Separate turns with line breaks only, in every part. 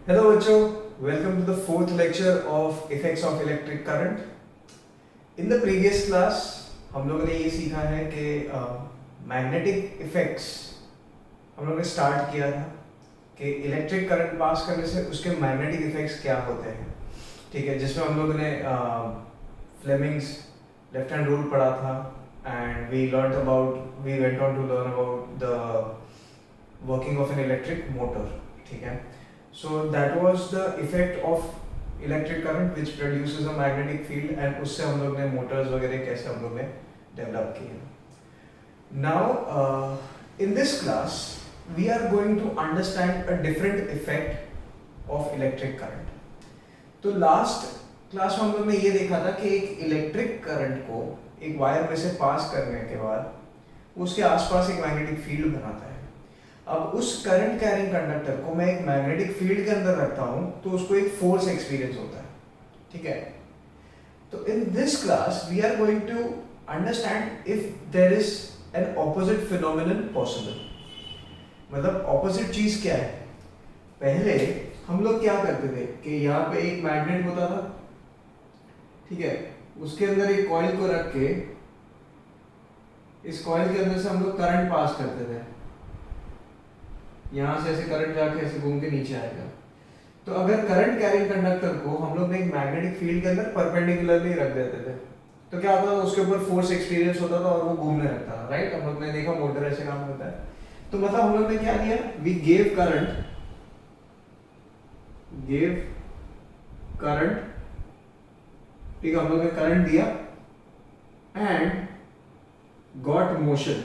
Hello बच्चों, welcome to the fourth lecture of effects of electric current. In the previous class हम लोगों ने ये सीखा है कि मैग्नेटिक इफेक्ट्स हम लोगों ने स्टार्ट किया था कि इलेक्ट्रिक करंट पास करने से उसके मैग्नेटिक इफेक्ट्स क्या होते हैं, ठीक है, जिसमें हम लोगों ने फ्लेमिंग्स लेफ्ट हैंड रूल पढ़ा था and we went on to learn about the working of an electric motor, ठीक है. So that was the effect of electric current which produces a magnetic field and उससे हम लोग ने motors वगैरह कैसे हम लोग ने develop किए. Now in this class we are going to understand a different effect of electric current. तो last class में हम लोग ने ये देखा था कि एक electric current को एक wire में से pass करने के बाद उसके आसपास एक magnetic field बनाता है. अब उस करंट कैरिंग कंडक्टर को मैं एक मैग्नेटिक फील्ड के अंदर रखता हूं तो उसको एक फोर्स एक्सपीरियंस होता है, ठीक है. तो in this class we are going to understand if there is an opposite phenomenon possible. मतलब ऑपोजिट चीज क्या है. पहले हम लोग क्या करते थे कि यहाँ पे एक मैग्नेट होता था, ठीक है, उसके अंदर एक कॉइल को रख के इस कॉइल के अंदर से हम लोग करंट पास करते थे. यहाँ से ऐसे करंट जाके ऐसे घूम के नीचे आएगा. तो अगर करंट कैरिंग कंडक्टर को हम लोग ने एक मैग्नेटिक फील्ड के अंदर परपेंडिकुलरली रख देते थे तो क्या होता था, उसके ऊपर फोर्स एक्सपीरियंस होता था और वो घूमने लगता था, राइट. हम लोग ने देखा मोटर ऐसे काम करता है. तो मतलब हम लोग ने क्या किया, वी गेव करंट, ठीक है, हम लोग ने करंट दिया एंड गॉट मोशन.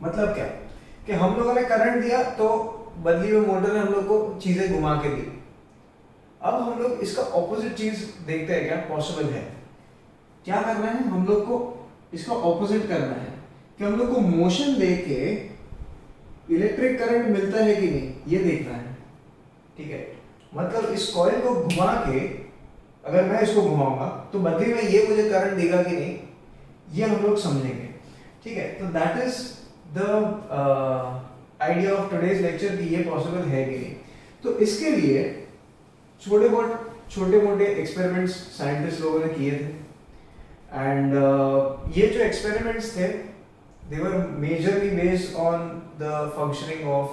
मतलब क्या कि हम लोगों ने करंट दिया तो बदली में मोटर ने हम लोग को चीजें घुमा के दी. अब हम लोग इसका ऑपोजिट चीज देखते हैं क्या पॉसिबल है. क्या करना है, हम लोग को इसका ऑपोजिट करना है कि हम लोग को मोशन देके इलेक्ट्रिक करंट मिलता है कि नहीं ये देखना है, ठीक है. मतलब इस कॉइल को घुमा के अगर मैं इसको घुमाऊंगा तो बदली में ये मुझे करंट देगा कि नहीं ये हम लोग समझेंगे, ठीक है. तो that is the idea of today's lecture कि ये possible है कि नहीं. तो इसके लिए छोटे मोटे एक्सपेरिमेंट्स साइंटिस्ट लोगों ने किए थे एंड ये जो एक्सपेरिमेंट्स थे they were majorly based on the functioning of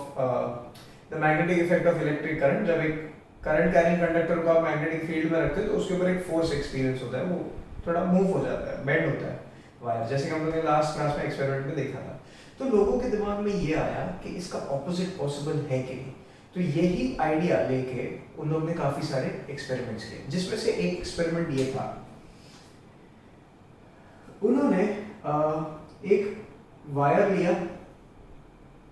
the magnetic effect of electric current. जब एक करंट कैरिंग कंडक्टर को आप मैग्नेटिक फील्ड में रखते हैं तो उसके ऊपर एक फोर्स एक्सपीरियंस होता है, वो थोड़ा मूव हो जाता है, बेंड होता है वायर, जैसे कि हम लोगों ने लास्ट क्लास में एक्सपेरिमेंट में देखा था. तो लोगों के दिमाग में ये आया कि इसका ऑपोजिट पॉसिबल है कि नहीं. तो यही आइडिया लेके उन लोगों ने काफी सारे एक्सपेरिमेंट्स किए, जिसमें से एक एक्सपेरिमेंट ये था, उन्होंने एक वायर लिया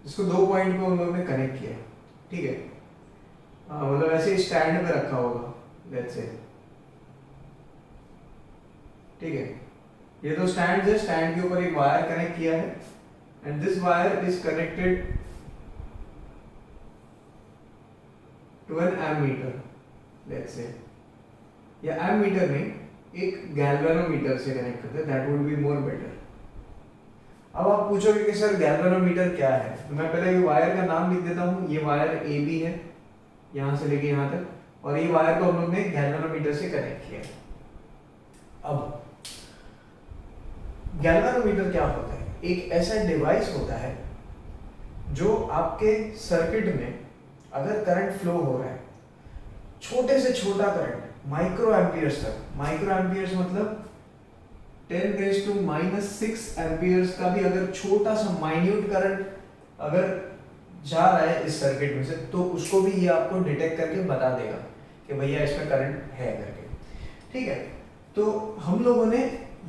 जिसको दो पॉइंट पे उन लोगों ने कनेक्ट किया, ठीक है. मतलब ऐसे स्टैंड पे रखा होगा लेट्स से, ठीक है. ये दो स्टैंड है, स्टैंड के ऊपर एक वायर कनेक्ट किया है and this wire is connected to an ammeter let's say, या ammeter में एक गैल्वेनोमीटर से कनेक्ट करते हैं, that would be more better. अब आप पूछोगे कि सर गैल्वेनोमीटर क्या है, तो मैं पहले ये वायर का नाम लिख देता हूँ. ये वायर AB है यहाँ से लेके यहाँ तक, और ये वायर को हम लोग ने गैल्वेनोमीटर से कनेक्ट किया. अब गैल्वेनोमीटर क्या होता है, एक ऐसा डिवाइस होता है जो आपके सर्किट में अगर करंट फ्लो हो रहा है, छोटे से छोटा करंट माइक्रो एम्पियर्स तक, माइक्रो एम्पियर्स मतलब 10⁻⁻⁶ एम्पियर्स का भी अगर छोटा सा माइन्यूट करंट अगर जा रहा है इस सर्किट में से तो उसको भी ये आपको डिटेक्ट करके बता देगा कि भैया इसमें करंट है करके, ठीक है. तो हम लोगों ने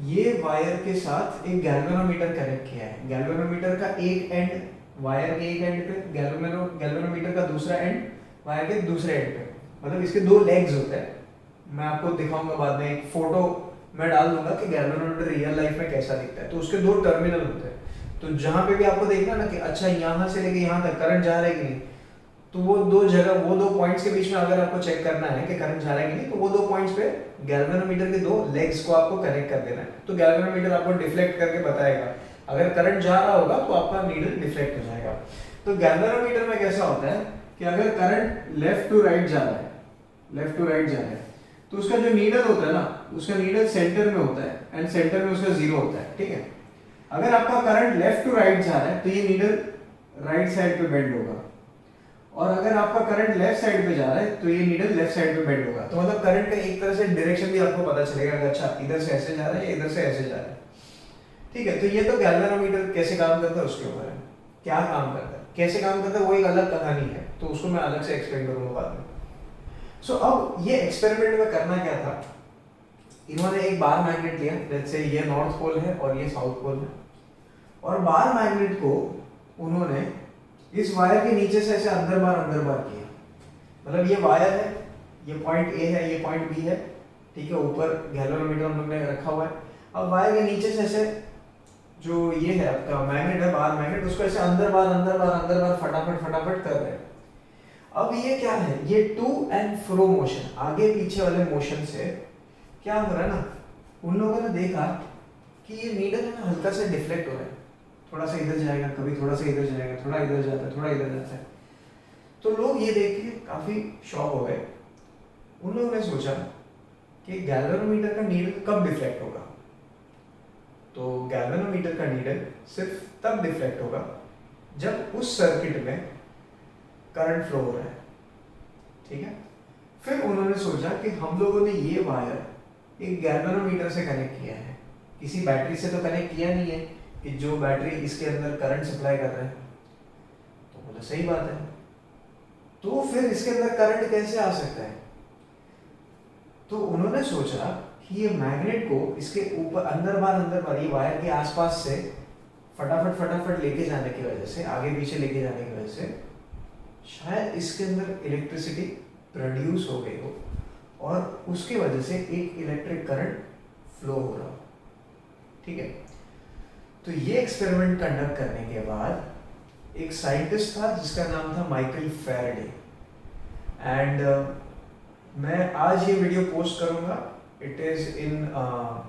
ये वायर के साथ एक गैल्वेनोमीटर कनेक्ट किया है. गैल्वेनोमीटर का एक एंड वायर के एक एंड पे, गैल्वेनोमीटर का दूसरा एंड वायर के दूसरे एंड पे. मतलब इसके दो लेग्स होते हैं. मैं आपको दिखाऊंगा बाद में, एक फोटो मैं डाल दूंगा कि गैल्वेनोमीटर रियल लाइफ में कैसा दिखता है. तो उसके दो टर्मिनल होते हैं. तो जहां पे भी आपको देखना ना कि अच्छा यहाँ से लेके यहाँ तक करंट जा रहा है कि नहीं, तो वो दो पॉइंट्स के बीच में अगर आपको चेक करना है कि करंट जा रहा है कि नहीं, तो वो दो पॉइंट्स पे गैल्वेनोमीटर के दो लेग्स को आपको कनेक्ट कर देना है. तो गैल्वेनोमीटर आपको डिफ्लेक्ट करके बताएगा अगर करंट जा रहा होगा तो आपका नीडल डिफ्लेक्ट हो जाएगा। तो गैल्वेनोमीटर में कैसा होता है कि अगर करंट लेफ्ट टू राइट जा रहा है, लेफ्ट टू राइट जा रहा है, तो उसका जो नीडल होता है ना, उसका नीडल सेंटर में होता है एंड सेंटर में उसका जीरो होता है, ठीक है। अगर आपका करंट लेफ्ट टू राइट जा रहा है तो ये नीडल राइट साइड पे बेंड होगा, और अगर आपका करंट लेफ्ट साइड पे जा रहा है तो ये नीडल लेफ्ट साइड पे बेंड होगा। तो मतलब करंट का एक तरह से डायरेक्शन भी आपको पता चलेगा कि अच्छा इधर से ऐसे जा रहा है, इधर से ऐसे जा रहा है, ठीक है। तो ये तो गैल्वेनोमीटर कैसे काम करता है उसके ऊपर है, क्या काम करता है, कैसे काम करता है वो एक अलग कहानी है, तो उसको मैं अलग से एक्सप्लेन करूंगा बाद में। सो अब ये एक्सपेरिमेंट में करना क्या था, इन्होंने एक बार मैग्नेट लिया, जैसे ये नॉर्थ पोल है और ये साउथ पोल है, और बार मैग्नेट को उन्होंने इस वायर के नीचे से ऐसे अंदर बार किया। मतलब ये वायर है, ये पॉइंट ए है, ये पॉइंट बी है, ठीक है। ऊपर गैल्वेनोमीटर हम लोग ने रखा हुआ है। अब वायर के नीचे से ऐसे जो ये है आपका मैग्नेट है, बार मैग्नेट, उसको ऐसे अंदर बार फटाफट कर रहे हैं। अब ये क्या है, ये टू एंड फ्रो मोशन, आगे पीछे वाले मोशन से क्या हो रहा है ना, उन लोगों ने देखा कि ये नीडल है ना हल्का से डिफ्लेक्ट हो रहा है, थोड़ा सा इधर जाएगा, कभी थोड़ा सा इधर जाएगा, थोड़ा इधर जाता है, थोड़ा इधर जाता है। तो लोग ये देख के काफी शॉक हो गए। उन लोगों ने सोचा कि गैल्वेनोमीटर का नीडल कब डिफ्लेक्ट होगा। तो गैल्वेनोमीटर का नीडल सिर्फ तब डिफ्लेक्ट होगा जब उस सर्किट में करंट फ्लो हो रहा है, ठीक है। फिर उन्होंने सोचा कि हम लोगों ने ये वायर एक गैल्वेनोमीटर से कनेक्ट किया है, किसी बैटरी से तो कनेक्ट किया नहीं है कि जो बैटरी इसके अंदर करंट सप्लाई कर रहा है। तो बोला सही बात है, तो फिर इसके अंदर करंट कैसे आ सकता है। तो उन्होंने सोचा कि ये मैग्नेट को इसके ऊपर अंदर बार ये वायर के आसपास से फटाफट लेके जाने की वजह से, आगे पीछे लेके जाने की वजह से शायद इसके अंदर इलेक्ट्रिसिटी प्रोड्यूस हो गई हो और उसकी वजह से एक इलेक्ट्रिक करंट फ्लो हो रहा हो, ठीक है। तो ये एक्सपेरिमेंट कंडक्ट करने के बाद एक साइंटिस्ट था जिसका नाम था माइकल फैराडे, एंड मैं आज ये वीडियो पोस्ट करूंगा। It is in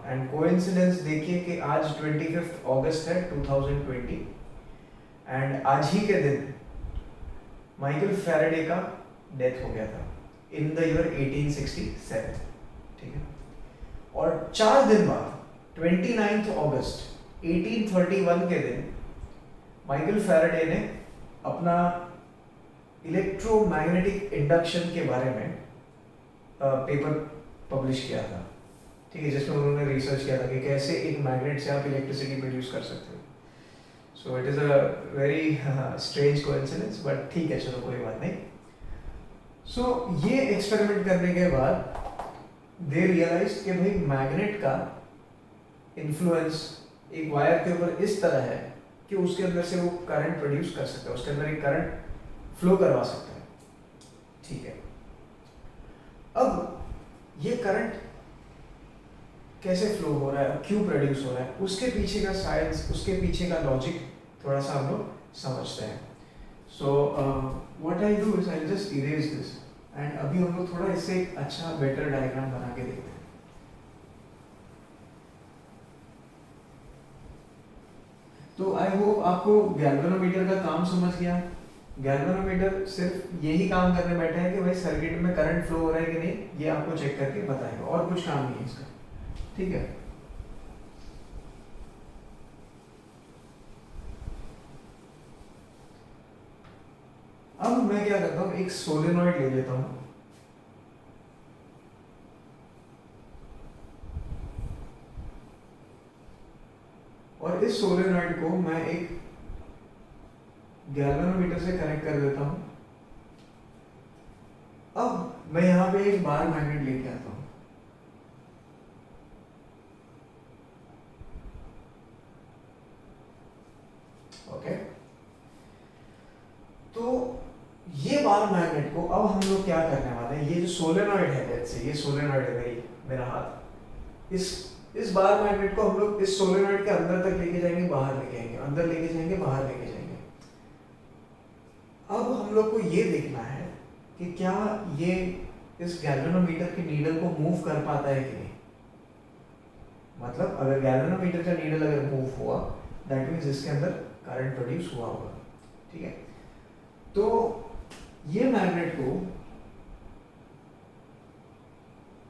and coincidence देखिए कि आज 25 अगस्त है 2020, एंड आज ही के दिन माइकल फैराडे का डेथ हो गया था इन द ईयर 1867, ठीक है। और 4 दिन बाद 29 अगस्त 1831 के दिन माइकल फैराडे ने अपना इलेक्ट्रोमैग्नेटिक इंडक्शन के बारे में पेपर पब्लिश किया था, ठीक है, जिसमें उन्होंने रिसर्च किया था कि कैसे एक मैग्नेट से आप इलेक्ट्रिसिटी प्रोड्यूस कर सकते हो। So it is a very strange coincidence, but ठीक है, चलो कोई बात नहीं। सो ये एक्सपेरिमेंट करने के बाद दे रियलाइज कि भाई मैग्नेट का इन्फ्लुएंस एक वायर के ऊपर इस तरह है कि उसके अंदर से वो करंट प्रोड्यूस कर सकता है, उसके अंदर एक करंट फ्लो करवा सकता है, ठीक है। अब ये करंट कैसे फ्लो हो रहा है, क्यों प्रोड्यूस हो रहा है, उसके पीछे का साइंस, उसके पीछे का लॉजिक थोड़ा सा हम लोग समझते हैं। So what I do is I just erase this, and अभी हम लोग थोड़ा इससे एक अच्छा बेटर डायग्राम बना के देखते हैं। तो आई होप आपको गैल्वेनोमीटर का काम समझ गया। गैल्वेनोमीटर सिर्फ यही काम करने बैठा है कि भाई सर्किट में करंट फ्लो हो रहा है कि नहीं, ये आपको चेक करके बताएगा, और कुछ काम नहीं है इसका, ठीक है। अब मैं क्या करता हूं, एक सोलेनॉइड ले लेता हूं, और इस सोलेनॉइड को मैं एक गैल्वेनोमीटर से कनेक्ट कर देता हूं। अब मैं यहां पे एक बार मैग्नेट लेके आता हूं, ओके। तो ये बार मैग्नेट को अब हम लोग क्या करने वाले हैं, ये जो सोलेनॉइड है, लेट्स से ये सोलेनॉइड है मेरा हाथ, इस बार मैग्नेट को हम लोग इस सोलेनॉइड के अंदर तक लेके जाएंगे, बाहर लेके आएंगे, अंदर लेके जाएंगे, बाहर लेके जाएंगे। अब हम लोग को ये देखना है कि क्या ये इस गैल्वेनोमीटर के नीडल को मूव कर पाता है कि नहीं। मतलब अगर गैल्वेनोमीटर का नीडल अगर मूव हुआ, दैट मीन्स इसके अंदर करंट प्रोड्यूस हुआ होगा, ठीक है। तो ये मैग्नेट को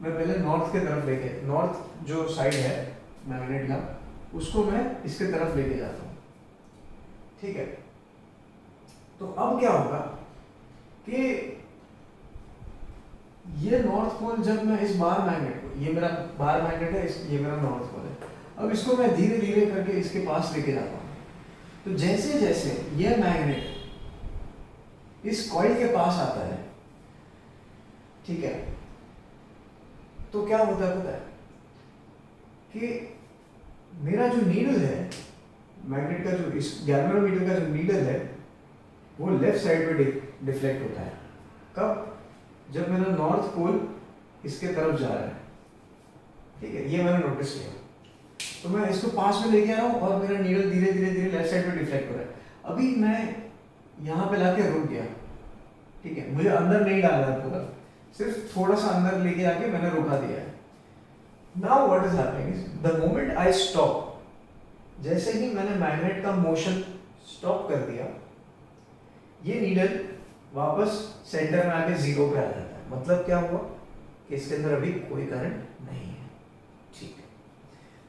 मैं पहले नॉर्थ के तरफ लेके, नॉर्थ जो साइड है मैग्नेट का, उसको मैं इसके तरफ लेके जाता हूँ, ठीक है। तो अब क्या होगा कि ये नॉर्थ पोल, जब मैं इस बार मैग्नेट को, ये मेरा बार मैग्नेट है, ये मेरा नॉर्थ पोल है, अब इसको मैं धीरे धीरे करके इसके पास लेके जाता हूँ। तो जैसे जैसे ये मैग्नेट इस कॉइल के पास आता है, ठीक है, तो क्या होता है पता है कि मेरा जो नीडल है मैग्नेट का, जो इस गैल्वेनोमीटर का जो नीडल है, वो लेफ्ट साइड पे डिफ्लेक्ट होता है। कब? जब मेरा नॉर्थ पोल इसके तरफ जा रहा है, ठीक है, ये मैंने नोटिस किया। तो मैं इसको पास में लेके आ रहा हूँ और मेरा नीडल धीरे धीरे धीरे लेफ्ट साइड पे डिफ्लेक्ट हो रहा है। अभी मैं यहाँ पे लाके रुक गया, ठीक है, मुझे अंदर नहीं डालना है पूरा, सिर्फ थोड़ा सा अंदर लेके आके मैंने रुका दिया है। Now what is happening is the moment I stop, जैसे ही मैंने मैग्नेट का मोशन स्टॉप कर दिया, ये नीडल वापस सेंटर में आके जीरो पे आ जाता है। मतलब क्या हुआ कि इसके अंदर अभी कोई करंट नहीं है, ठीक है।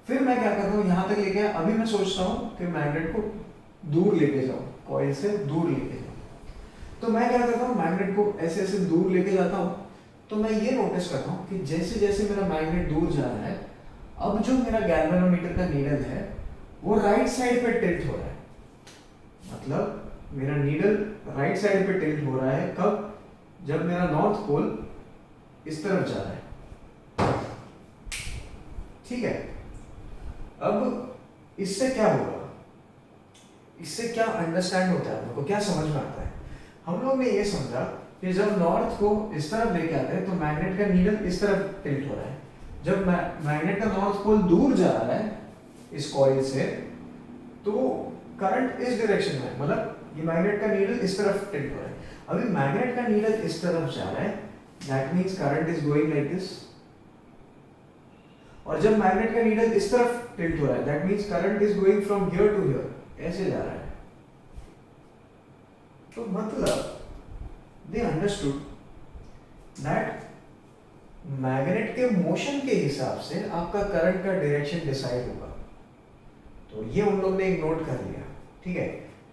फिर मैं क्या करता हूँ, यहाँ तक लेके आया, अभी मैं सोचता हूँ कि मैग्नेट को दूर लेके जाऊँ, कॉइल से दूर लेके जाऊँ। तो मैं क्या करता हूँ, मैग्नेट को ऐसे ऐसे दूर लेके जाता हूँ। तो मैं ये नोटिस करता हूँ कि जैसे जैसे मेरा मैग्नेट दूर जा रहा है, अब जो मेरा गैल्वेनोमीटर का नीडल है वो राइट साइड पे टिल्ट हो रहा है। मतलब मेरा नीडल राइट साइड पे टिल्ट हो रहा है। कब? जब मेरा नॉर्थ पोल इस तरफ जा रहा है, ठीक है। अब इससे क्या होगा, इससे क्या अंडरस्टैंड होता है, हमको क्या समझ में आता है? हम लोग ने ये समझा कि जब नॉर्थ को इस तरफ लेके आते हैं तो मैग्नेट का नीडल इस तरफ टिल्ट हो रहा है। जब मैग्नेट का नॉर्थ पोल दूर जा रहा है इस कॉइल से, तो करंट इस डायरेक्शन में, मतलब ये मैग्नेट का नीडल इस तरफ टिल्ट हो रहा है। अभी मैग्नेट का नीडल इस तरफ जा रहा है, that means current is going like this. और जब मैग्नेट का नीडल इस तरफ टिल्ट हो रहा है, that means current is going from here to here, ऐसे जा रहा है। तो मतलब they understood that मैग्नेट के मोशन के हिसाब से आपका करंट का डायरेक्शन डिसाइड होगा। तो ये उन लोग ने एक नोट कर लिया, ठीक है,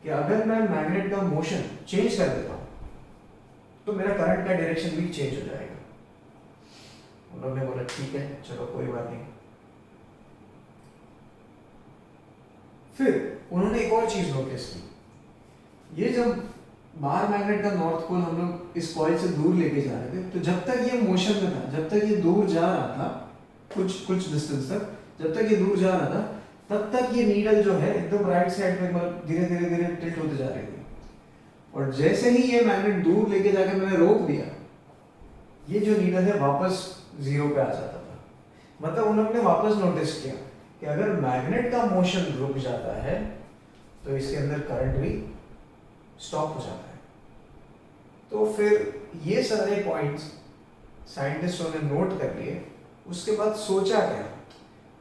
कि अगर मैं मैग्नेट का मोशन चेंज कर देता हूं तो मेरा करंट का डायरेक्शन भी चेंज हो जाएगा। उन लोग ने बोला ठीक है, चलो कोई बात नहीं। फिर उन्होंने एक और चीज नोटिस की, ये जब बाहर मैग्नेट का नॉर्थ पोल हम लोग इस कॉइल से दूर लेके जा रहे थे, तो जब तक ये मोशन में था, जब तक ये दूर जा रहा था कुछ डिस्टेंस तक, जब तक ये दूर जा रहा था, तब तक ये नीडल जो है एकदम राइट साइड पे मतलब धीरे धीरे धीरे टिल्ट होते जा रही थी। और जैसे ही ये मैग्नेट दूर लेके जाके मैंने रोक दिया, ये जो नीडल है वापस जीरो पे आ जाता था। मतलब उन लोगों ने वापस नोटिस किया कि अगर मैग्नेट का मोशन रुक जाता है तो इसके अंदर करंट भी स्टॉप हो जाता है। तो फिर ये सारे पॉइंट्स साइंटिस्टों ने नोट कर लिए। उसके बाद सोचा क्या,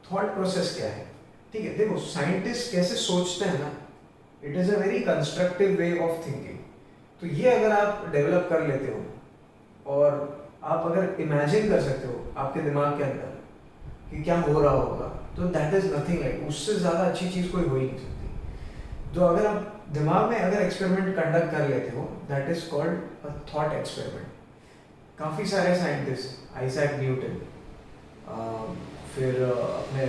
थॉट प्रोसेस क्या है, ठीक है। देखो साइंटिस्ट कैसे सोचते हैं ना, it is a very constructive way of thinking. तो ये अगर आप डेवलप कर लेते हो और आप अगर इमेजिन कर सकते हो आपके दिमाग के अंदर कि क्या हो रहा होगा, तो दैट इज नथिंग लाइक, उससे ज्यादा अच्छी चीज कोई हो ही नहीं सकती। तो अगर आप दिमाग में अगर एक्सपेरिमेंट कंडक्ट कर लेते हो, that is called a thought experiment. काफी सारे साइंटिस्ट, आइजैक न्यूटन, फिर अपने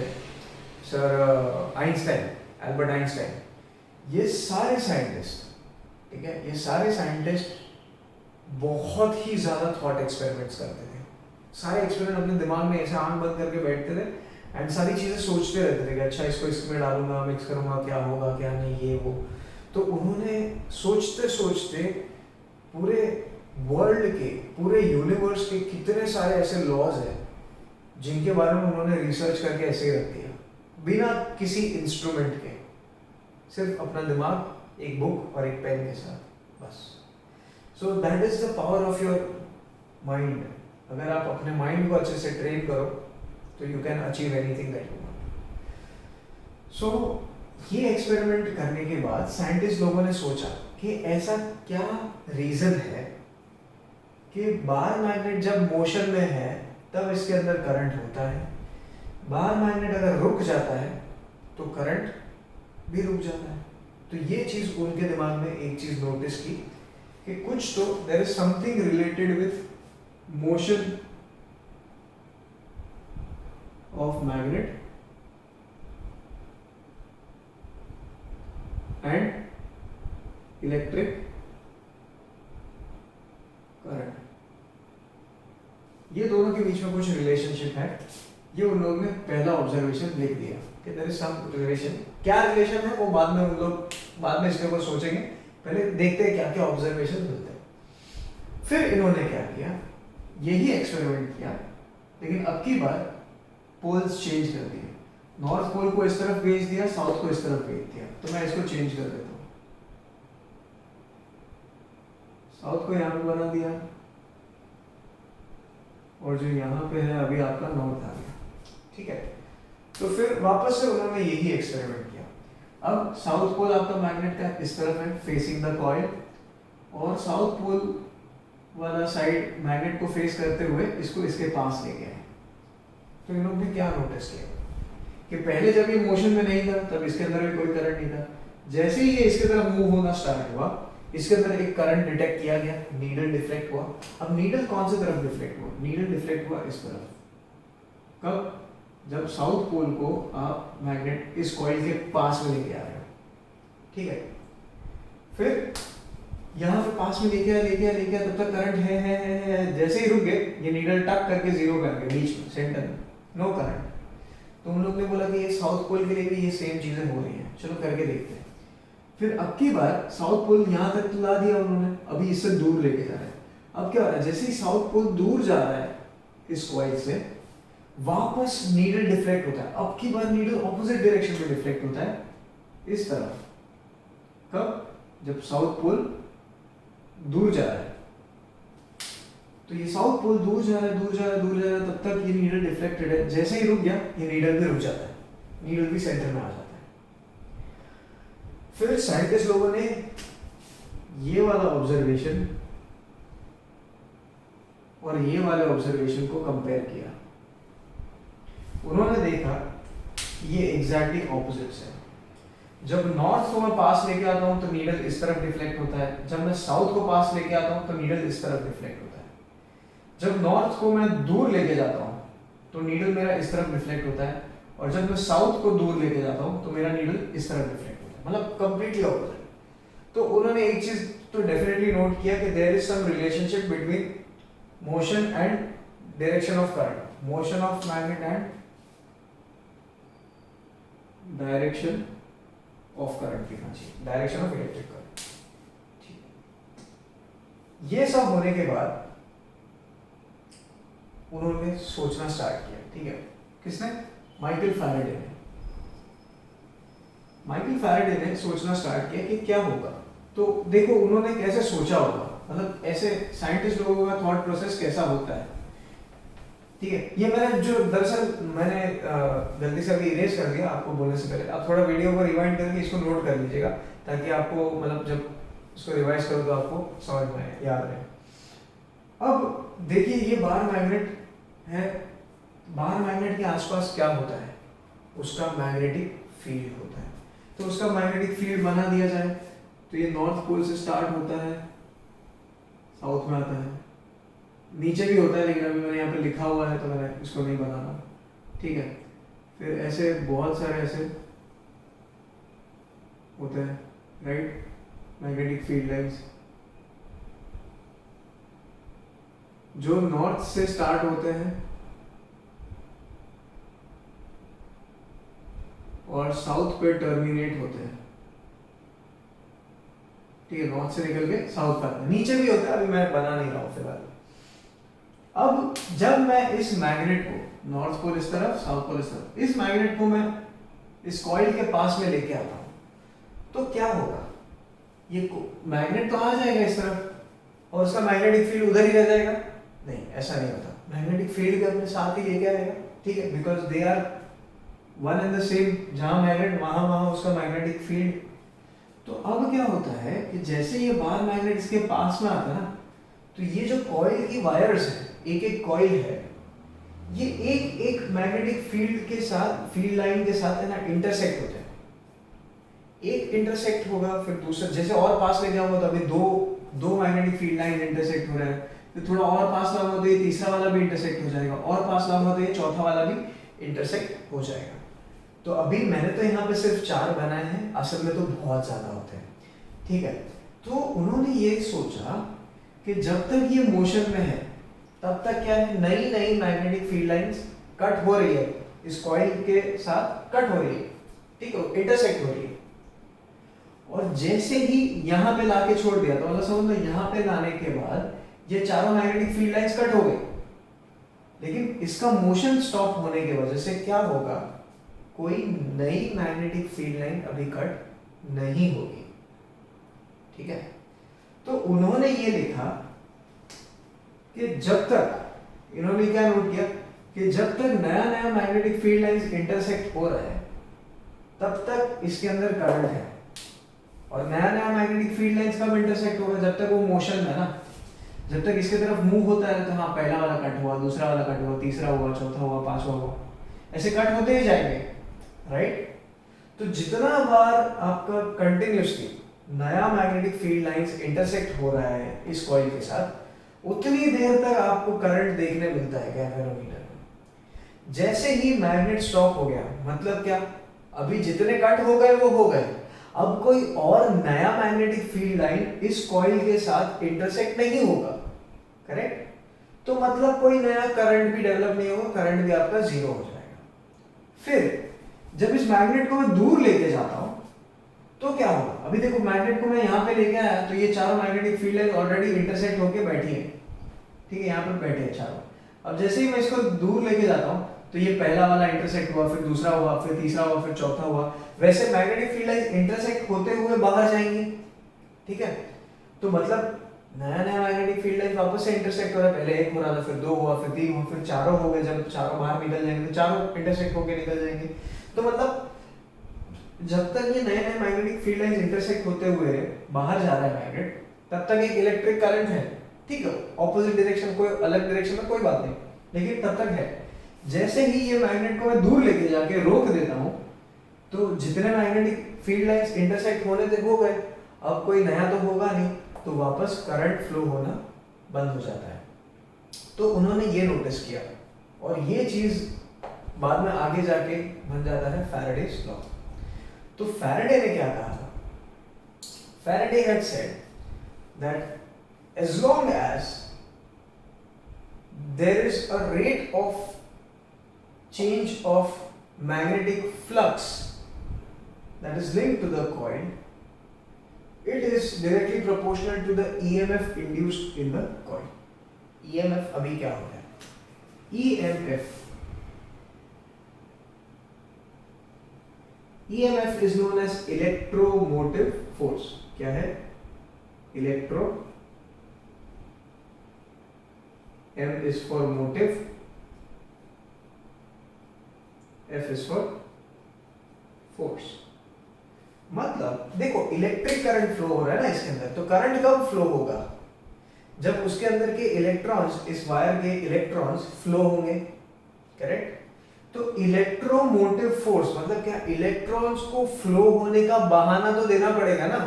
सर आइंस्टाइन, एल्बर्ट आइंस्टाइन, ये सारे साइंटिस्ट, ठीक है, ये सारे साइंटिस्ट बहुत ही ज्यादा थॉट एक्सपेरिमेंट्स करते थे। सारे एक्सपेरिमेंट अपने दिमाग में ऐसे आंख बंद करके बैठते थे एंड सारी चीजें सोचते रहते थे कि अच्छा इसको इसमें डालूंगा, मिक्स करूंगा, क्या होगा क्या नहीं, ये वो। तो उन्होंने सोचते सोचते पूरे वर्ल्ड के, पूरे यूनिवर्स के कितने सारे ऐसे लॉज हैं जिनके बारे में उन्होंने रिसर्च करके ऐसे ही रख दिया, बिना किसी इंस्ट्रूमेंट के, सिर्फ अपना दिमाग, एक बुक और एक पेन के साथ, बस। सो that is the power of your mind. अगर आप अपने माइंड को अच्छे से ट्रेन करो तो you can achieve anything that you want. So ये एक्सपेरिमेंट करने के बाद साइंटिस्ट लोगों ने सोचा कि ऐसा क्या रीजन है कि बार मैग्नेट जब मोशन में है तब इसके अंदर करंट होता है, बार मैग्नेट अगर रुक जाता है तो करंट भी रुक जाता है। तो ये चीज उनके दिमाग में एक चीज नोटिस की कि कुछ तो there is something related with motion of magnet and electric current, ये दोनों के बीच में कुछ रिलेशनशिप है। ये उन लोगों ने पहला ऑब्जर्वेशन लिख दिया कि देयर इज सम रिलेशन। क्या रिलेशन है वो बाद में उन लोग बाद में इसके ऊपर सोचेंगे, पहले देखते हैं क्या क्या ऑब्जर्वेशन मिलते हैं। फिर इन्होंने क्या किया, यही एक्सपेरिमेंट किया लेकिन अब की बार पोल्स चेंज कर दिए। नॉर्थ पोल को इस तरफ भेज दिया, साउथ को इस तरफ भेज दिया। तो मैं इसको चेंज कर देता हूँ, साउथ को यहाँ पे बना दिया और जो यहाँ पे है अभी आपका नॉर्थ आ गया, ठीक है। तो फिर वापस से उन्होंने यही एक्सपेरिमेंट किया। अब साउथ पोल आपका मैग्नेट का इस तरफ है फेसिंग द कॉइल, और साउथ पोल वाला साइड मैग्नेट को फेस करते हुए इसको इसके पास ले गया है। तो इन लोगों ने क्या नोटिस किया कि पहले जब ये मोशन में नहीं था तब इसके अंदर भी कोई करंट नहीं था, जैसे ही ये इसके तरफ मूव होना स्टार्ट हुआ इसके अंदर एक करंट डिटेक्ट किया गया, नीडल डिफ्लेक्ट हुआ। अब नीडल कौन सी तरफ डिफ्लेक्ट हुआ, नीडल डिफ्लेक्ट हुआ इस तरफ। कब, जब साउथ पोल को आप मैग्नेट इस कॉइल के पास में लेके आ रहे हो, ठीक है। फिर यहाँ पे पास में लेके आया तब तक करंट है, जैसे ही रुक गए ये नीडल टक करके जीरो कर गए बीच में सेंटर में, नो करंट। तो उन लोग ने बोला कि ये साउथ पोल के लिए भी ये सेम चीजें हो रही हैं, चलो करके देखते हैं। फिर अब की बार साउथ पोल यहाँ तक ला दिया उन्होंने, अभी इससे दूर लेके जा रहे हैं। अब क्या हो रहा है, जैसे ही साउथ पोल दूर जा रहा है इस कॉइल से, वापस नीडल डिफ्लेक्ट होता है। अब की बार नीडल ऑपोजिट डायरेक्शन में डिफ्लेक्ट होता है इस तरफ। कब, जब साउथ पोल दूर जा रहा है। तो ये साउथ पोल दूर जा रहा है तब तक ये नीडल डिफ्लेक्टेड है, जैसे ही रुक गया ये नीडल भी रुक जाता है, नीडल भी सेंटर में आ जाता है। फिर साइंटिस्ट लोगों ने ये वाला ऑब्जर्वेशन और ये वाले ऑब्जर्वेशन को कंपेयर किया। उन्होंने देखा ये एग्जैक्टली ऑपोजिट्स है। जब नॉर्थ को मैं पास लेके आता हूं तो नीडल इस तरफ डिफ्लेक्ट होता है, जब मैं साउथ को पास लेके आता हूं तो नीडल इस तरफ डिफ्लेक्ट होता है। जब नॉर्थ को मैं दूर लेके जाता हूं तो नीडल मेरा इस तरफ डिफ्लेक्ट होता है, और जब मैं साउथ को दूर लेके जाता हूं तो मेरा नीडल इस तरफ डिफ्लेक्ट होता है, मतलब कंप्लीटली ऑपोजिट। तो उन्होंने एक चीज तो डेफिनेटली नोट किया कि there is some relationship between motion and direction of current, motion of magnet and direction of current लिखना चाहिए, डायरेक्शन ऑफ इलेक्ट्रिक करंट। ये सब होने के बाद उन्होंने सोचना स्टार्ट किया, ठीक है। किसने, माइकल फैराडे ने सोचना स्टार्ट किया कि क्या होगा। तो देखो उन्होंने कैसे सोचा होगा, मतलब ऐसे साइंटिस्ट लोगों का थॉट प्रोसेस कैसा होता है, ठीक है। ये मैंने जो दरअसल मैंने गलती से अभी इरेज कर दिया आपको बोलने से पहले। आप थोड़ा वीडियो को रिवाइंड करके इसको नोट कर लीजिएगा ताकि आपको मतलब जब इसको रिवाइज करो तो आपको समझ में याद रहे। अब देखिए ये बार मैग्नेट है, बार मैग्नेट के आसपास क्या होता है, उसका मैग्नेटिक फील्ड होता है। तो उसका मैग्नेटिक फील्ड बना दिया जाए तो ये नॉर्थ पोल से स्टार्ट होता है, साउथ में आता है, नीचे भी होता है लेकिन अभी मैंने यहाँ पे लिखा हुआ है तो मैंने इसको नहीं बनाना, ठीक है। फिर ऐसे बहुत सारे ऐसे होते हैं, राइट, मैग्नेटिक फील्ड लाइंस जो नॉर्थ से स्टार्ट होते हैं और साउथ पे टर्मिनेट होते हैं, ठीक है। नॉर्थ से निकल के साउथ पर नीचे भी होता है, अभी मैं बना नहीं रहा हूं फिलहाल। अब जब मैं इस मैग्नेट को, नॉर्थ पोल इस तरफ साउथ पोल इस तरफ, इस मैग्नेट को मैं इस कॉइल के पास में लेके आता हूं तो क्या होगा, ये मैग्नेट तो आ जाएगा इस तरफ और उसका मैग्नेटिक फील्ड उधर ही रह जाएगा। नहीं, ऐसा नहीं होता, मैग्नेटिक फील्ड भी अपने साथ ही लेके आएगा, ठीक है, because they are one and the same, जहां मैग्नेट वहां वहां उसका मैग्नेटिक फील्ड। तो अब क्या होता है कि जैसे ये बाहर मैग्नेट इसके पास में आता है ना, तो ये जो कॉइल की वायर्स है, एक एक कॉइल है, ये एक एक मैग्नेटिक फील्ड के साथ, फील्ड लाइन के साथ है ना इंटरसेक्ट होते हैं। एक इंटरसेक्ट होगा, फिर दूसरा, जैसे और पास ले जाऊंगा तो अभी दो मैग्नेटिक फील्ड लाइन इंटरसेक्ट हो रहा है, फिर थोड़ा और पास लाऊंगा तो ये तीसरा वाला भी इंटरसेक्ट हो जाएगा, और पास लाऊंगा तो ये चौथा वाला भी इंटरसेक्ट हो जाएगा। तो अभी मैंने तो यहाँ पे सिर्फ 4 बनाए हैं, असल में तो बहुत ज्यादा होते हैं, ठीक है। तो उन्होंने ये सोचा कि जब तक ये मोशन में है तब तक क्या है, नई नई मैग्नेटिक फील्ड लाइंस कट हो रही है, इस कॉइल के साथ कट हो रही है, ठीक है, इंटरसेक्ट हो रही है। और जैसे ही यहाँ पे लाके छोड़ दिया, तो मतलब समझ लो यहाँ पे लाने के बाद ये चारों मैग्नेटिक फील्ड लाइंस कट हो गई, लेकिन इसका मोशन स्टॉप होने की वजह से क्या होगा, कोई नई मैग्नेटिक फील्ड लाइन अभी कट नहीं होगी, ठीक है। तो उन्होंने ये लिखा कि जब तक, इन्होंने क्या नोट किया कि जब तक नया नया मैग्नेटिक फील्ड लाइंस इंटरसेक्ट हो रहा है तब तक इसके अंदर करंट है, और नया नया मैग्नेटिक फील्ड लाइंस कब इंटरसेक्ट होगा, जब तक वो मोशन में है ना, जब तक इसके तरफ मूव होता है तो हाँ पहला वाला कट हुआ, दूसरा वाला कट हुआ, तीसरा हुआ, चौथा हुआ, पांचवा हुआ, ऐसे कट होते ही जाएंगे, राइट। तो जितना बार आपका कंटिन्यूसली नया मैग्नेटिक फील्ड लाइंस इंटरसेक्ट हो रहा है इस कॉइल के साथ, उतनी देर तक आपको करंट देखने मिलता है गैल्वेनोमीटर में। जैसे ही मैग्नेट स्टॉप हो गया, मतलब क्या, अभी जितने कट हो गए वो हो गए, अब कोई और नया मैग्नेटिक फील्ड लाइन इस कॉइल के साथ इंटरसेक्ट नहीं होगा, करेक्ट। तो मतलब कोई नया करंट भी डेवलप नहीं होगा, करंट भी आपका जीरो हो जाएगा। फिर जब इस मैग्नेट को मैं दूर लेके जाता हूं तो क्या होगा, अभी देखो मैग्नेट को मैं यहाँ पे लेके आया तो ये चारों magnetic field line already intersect होके बैठी है, ठीक है, यहाँ पे बैठे हैं चारों। अब जैसे ही मैं इसको दूर लेके जाता हूँ तो ये पहला वाला इंटरसेक्ट हुआ, फिर दूसरा हुआ, फिर तीसरा हुआ, फिर चौथा हुआ, वैसे मैग्नेटिक फील्ड लाइन इंटरसेक्ट होते हुए बाहर जाएंगे, ठीक है। तो मतलब नया नया मैग्नेटिक फील्ड लाइन वापस से इंटरसेक्ट हो रहा है, पहले एक हो रहा था, फिर 2 हुआ, फिर 3 हुआ, फिर चारों हो गए। जब चारों बाहर निकल जाएंगे तो चारों इंटरसेक्ट होकर निकल जाएंगे। तो मतलब जब तक ये नए नए मैग्नेटिक फील्ड लाइंस इंटरसेक्ट होते हुए बाहर जा रहा है मैग्नेट, तब तक एक इलेक्ट्रिक करंट है, ठीक है, ऑपोजिट डायरेक्शन, कोई अलग डायरेक्शन में कोई बात नहीं, लेकिन तब तक है। जैसे ही ये मैग्नेट को मैं दूर लेके जाके रोक देता हूँ तो जितने मैग्नेटिक फील्ड लाइंस इंटरसेक्ट होने थे हो गए, अब कोई नया तो होगा नहीं, तो वापस करंट फ्लो होना बंद हो जाता है। तो उन्होंने ये नोटिस किया, और ये चीज बाद में आगे जाके बन जाता है फैराडेज लॉ। तो फैराडे ने क्या कहा था, Faraday had said that as long as there is a rate of change of magnetic flux that is linked to the coil, it is directly proportional to the EMF induced in the coil. EMF अभी क्या हो रहा है, EMF is known as electromotive force. क्या है, electro, M is for motive, F is for force। मतलब देखो electric current flow हो रहा है ना इसके अंदर, तो करंट कब फ्लो होगा, जब उसके अंदर के इलेक्ट्रॉन्स, इस वायर के इलेक्ट्रॉन्स फ्लो होंगे, करेक्ट। तो इलेक्ट्रोमोटिव फोर्स मतलब क्या, इलेक्ट्रॉन्स को फ्लो होने का बहाना तो देना पड़ेगा ना।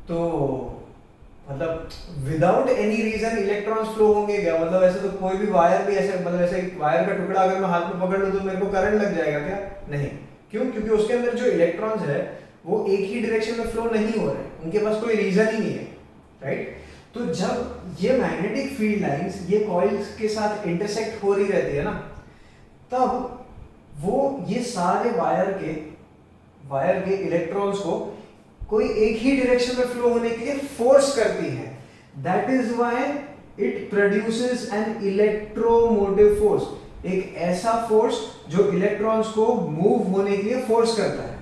तो मतलब without any reason electrons flow होंगे क्या, मतलब ऐसे तो कोई भी वायर भी ऐसे, मतलब ऐसे वायर का टुकड़ा अगर मैं हाथ में पकड़ लूं तो मेरे को करंट लग जाएगा क्या, नहीं। क्यों, क्योंकि उसके अंदर जो इलेक्ट्रॉन्स है वो एक ही डायरेक्शन में फ्लो नहीं हो रहे, उनके पास कोई रीजन ही नहीं है, राइट। तो जब ये मैग्नेटिक फील्ड लाइंस ये कॉइल्स के साथ इंटरसेक्ट हो रही रहती है ना, तब वो ये सारे वायर के इलेक्ट्रॉन्स को कोई एक ही डायरेक्शन में फ्लो होने के लिए फोर्स करती है। That is why it produces N electromotive force, एक ऐसा फोर्स जो इलेक्ट्रॉन्स को मूव होने के लिए फोर्स करता है,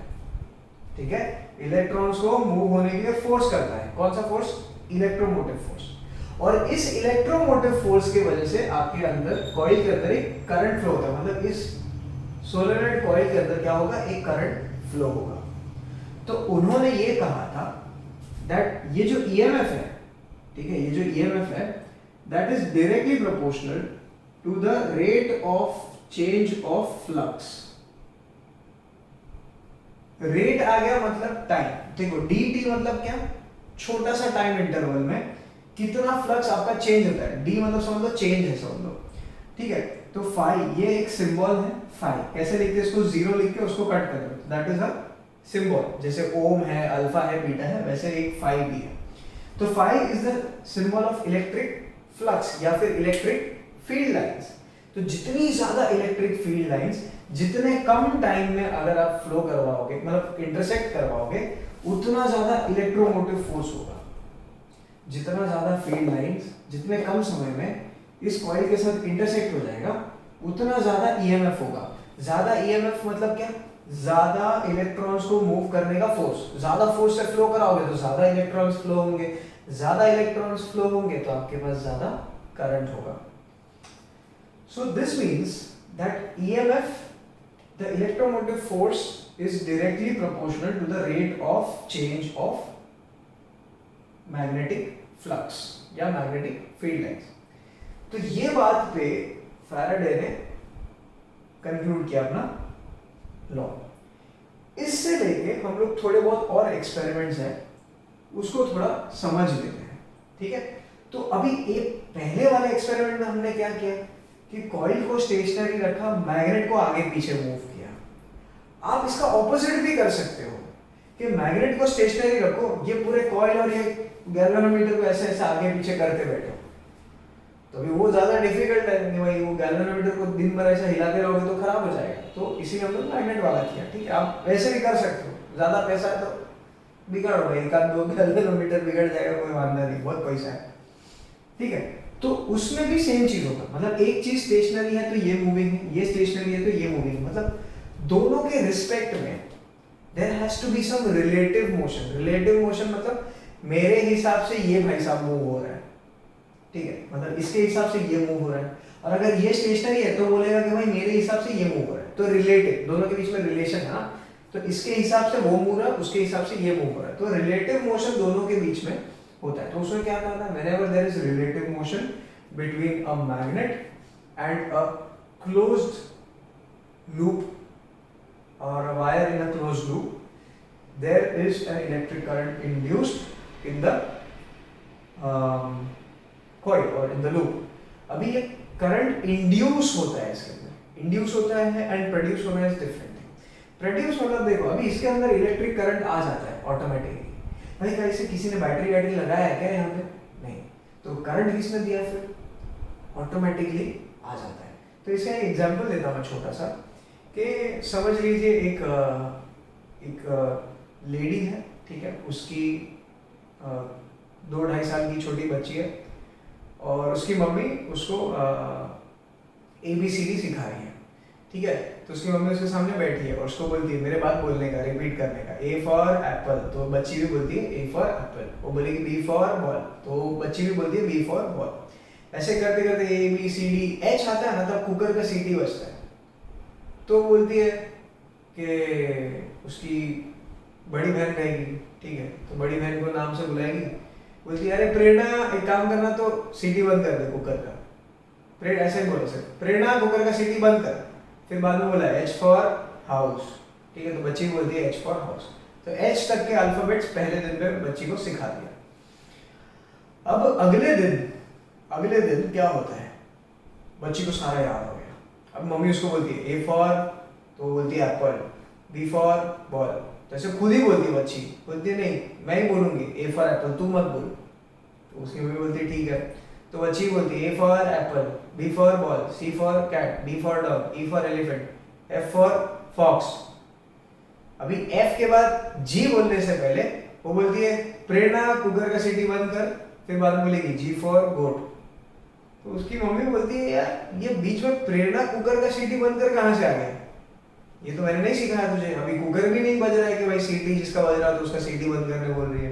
ठीक है, इलेक्ट्रॉन्स को मूव होने के लिए फोर्स करता है। कौन सा फोर्स, इलेक्ट्रोमोटिव फोर्स। और इस इलेक्ट्रोमोटिव फोर्स की वजह से आपके अंदर कॉइल के अंदर एक करंट फ्लो होता है, मतलब इस सोलेनॉइड कॉइल के अंदर क्या होगा, एक करंट फ्लो होगा। तो उन्होंने ये कहा था दैट ये जो ईएमएफ है, ठीक है, ये जो ईएमएफ है that is directly proportional to the rate of change of flux. Rate आ गया मतलब टाइम, देखो dt मतलब क्या, छोटा सा टाइम इंटरवल में कितना फ्लक्स आपका चेंज होता है। d मतलब समझ लो चेंज है, समझ लो, ठीक है। तो फाई ये एक सिंबल है, फाई कैसे लिखते हैं, इसको जीरो लिख के उसको कट कर दो, दैट इज अ सिंबल। जैसे ओम है, अल्फा है, बीटा है, वैसे एक फाई भी है। तो phi is the symbol of electric flux या फिर इलेक्ट्रिक फील्ड लाइंस। तो जितनी ज्यादा इलेक्ट्रिक फील्ड लाइंस जितने कम टाइम में अगर आप फ्लो करवाओगे, मतलब इंटरसेक्ट करवाओगे, उतना ज्यादा इलेक्ट्रोमोटिव फोर्स होगा। जितना ज्यादा फील्ड लाइंस जितने कम समय में इस कॉइल के साथ इंटरसेक्ट हो जाएगा, उतना ज्यादा ईएमएफ होगा। ज्यादा ईएमएफ मतलब क्या, ज्यादा इलेक्ट्रॉन्स को मूव करने का फोर्स। ज्यादा फोर्स से फ्लो कराओगे तो ज्यादा इलेक्ट्रॉन्स फ्लो होंगे, ज्यादा इलेक्ट्रॉन्स फ्लो होंगे तो आपके पास ज्यादा करंट होगा। So this means that EMF, the electromotive force is directly proportional to the rate of change of magnetic flux या magnetic field lines। तो ये बात पे फैराडे ने कंक्लूड किया अपना लॉ। इससे लेके हम लोग थोड़े बहुत और एक्सपेरिमेंट्स हैं, उसको थोड़ा समझ लेते हैं, ठीक है। तो अभी एक पहले वाले एक्सपेरिमेंट में हमने क्या किया कि कॉइल को स्टेशनरी रखा, मैग्नेट को आगे पीछे मूव किया। आप इसका ऑपोजिट भी कर सकते हो कि मैग्नेट को स्टेशनरी रखो, ये पूरे कॉइल और ये गैल्वेनोमीटर को ऐसे ऐसे आगे पीछे करते बैठो। तो अभी वो ज्यादा डिफिकल्ट है कि भाई वो गैल्वेनोमीटर को दिन भर ऐसे हिलाते रहोगे तो खराब हो जाएगा। तो इसीलिए हम लोग मैग्नेट वाला किया, ठीक है। आप वैसे भी कर सकते हो, ज्यादा पैसा है तो बिगाड़ हो, एक आध दो गैल्वेनोमीटर बिगड़ जाएगा, कोई वांदा नहीं, बहुत पैसा है, ठीक है। तो उसमें भी सेम चीज होगा, मतलब एक चीज स्टेशनरी है तो ये मूविंग है, ये स्टेशनरी है तो ये मूविंग है, मतलब दोनों के रिस्पेक्ट में there has to be some relative motion. Relative motion मतलब मेरे हिसाब से ये भाई साहब मूव हो रहा है, ठीक है, मतलब इसके हिसाब से ये मूव हो रहा है। और अगर ये स्टेशनरी है तो बोलेगा कि भाई मेरे हिसाब से ये मूव हो रहा है। तो रिलेटिव, दोनों के बीच में रिलेशन है ना, तो इसके हिसाब से वो मूव रहा है, उसके हिसाब से ये मूव हो रहा है। तो रिलेटिव मोशन दोनों के बीच में होता है। तो उसमें क्या करना है, whenever there is relative motion between a magnet and a closed loop or a wire in a closed loop, there is an electric current induced in the coil or in the loop। अभी ये current induce होता है, इसके अंदर induce होता है and produce होना is different thing. Produce मतलब देखो अभी इसके अंदर इलेक्ट्रिक करंट आ जाता है ऑटोमेटिकली। भाई क्या इसे किसी ने बैटरी लगाया है क्या यहाँ पे, नहीं, तो करंट किसने दिया, फिर ऑटोमेटिकली आ जाता है। तो इसका एक एग्जांपल देता हूँ छोटा सा, कि समझ लीजिए एक लेडी है, ठीक है, उसकी 2-2.5 साल की छोटी बच्ची है और उसकी मम्मी उसको ABCD सिखा रही है, ठीक है। तो उसकी मम्मी उसके सामने बैठी है और उसको बोलती है मेरे बात बोलने का, रिपीट करने का, A फॉर एप्पल, तो बच्ची भी बोलती है A फॉर एप्पल। वो बोलेगी B फॉर बॉल, तो बच्ची भी बोलती है B फॉर बॉल। ऐसे करते करते ABCD H आता है ना, तब कुकर का सीटी बजता है। तो बोलती है कि उसकी बड़ी बहन रहेगी, ठीक है, तो बड़ी बहन को नाम से बुलाएगी, बोलती है अरे प्रेरणा एक काम करना, तो सीटी बंद कर दे कुकर का। प्रेरणा ऐसे बोलो सर, प्रेरणा कुकर का सीटी बंद कर। फिर बाद में बोला H फॉर हाउस, ठीक है, तो बच्ची बोलती है H फॉर हाउस। तो H तक के अल्फाबेट्स पहले दिन पे बच्ची को सिखा दिया। अब अगले दिन क्या होता है, बच्ची को सारा याद हो गया। अब मम्मी उसको बोलती है A फॉर, तो बोलती है एप्पल, B फॉर बॉल, तो ऐसे खुद ही बोलती है बच्ची, बोलती है नहीं मैं ही बोलूंगी A फॉर एप्पल, तू मत बोल। तो उसकी मम्मी बोलती है ठीक है, तो बच्ची बोलती है A for apple, B for ball, C for cat, D for dog, E for elephant, F for fox. अभी F के बाद G बोलने से पहले वो बोलती है प्रेरणा कुकर का सीटी बंद कर, फिर बाद में बोलेगी G फॉर गोट। तो उसकी मम्मी बोलती है यार ये बीच में प्रेरणा कुकर का सीटी बंद कर कहाँ से आ गया, ये तो मैंने नहीं सिखाया तुझे। अभी कुकर भी नहीं बज रहा है कि भाई सीटी जिसका बज रहा है तो उसका सीटी बंद करने बोल रही है।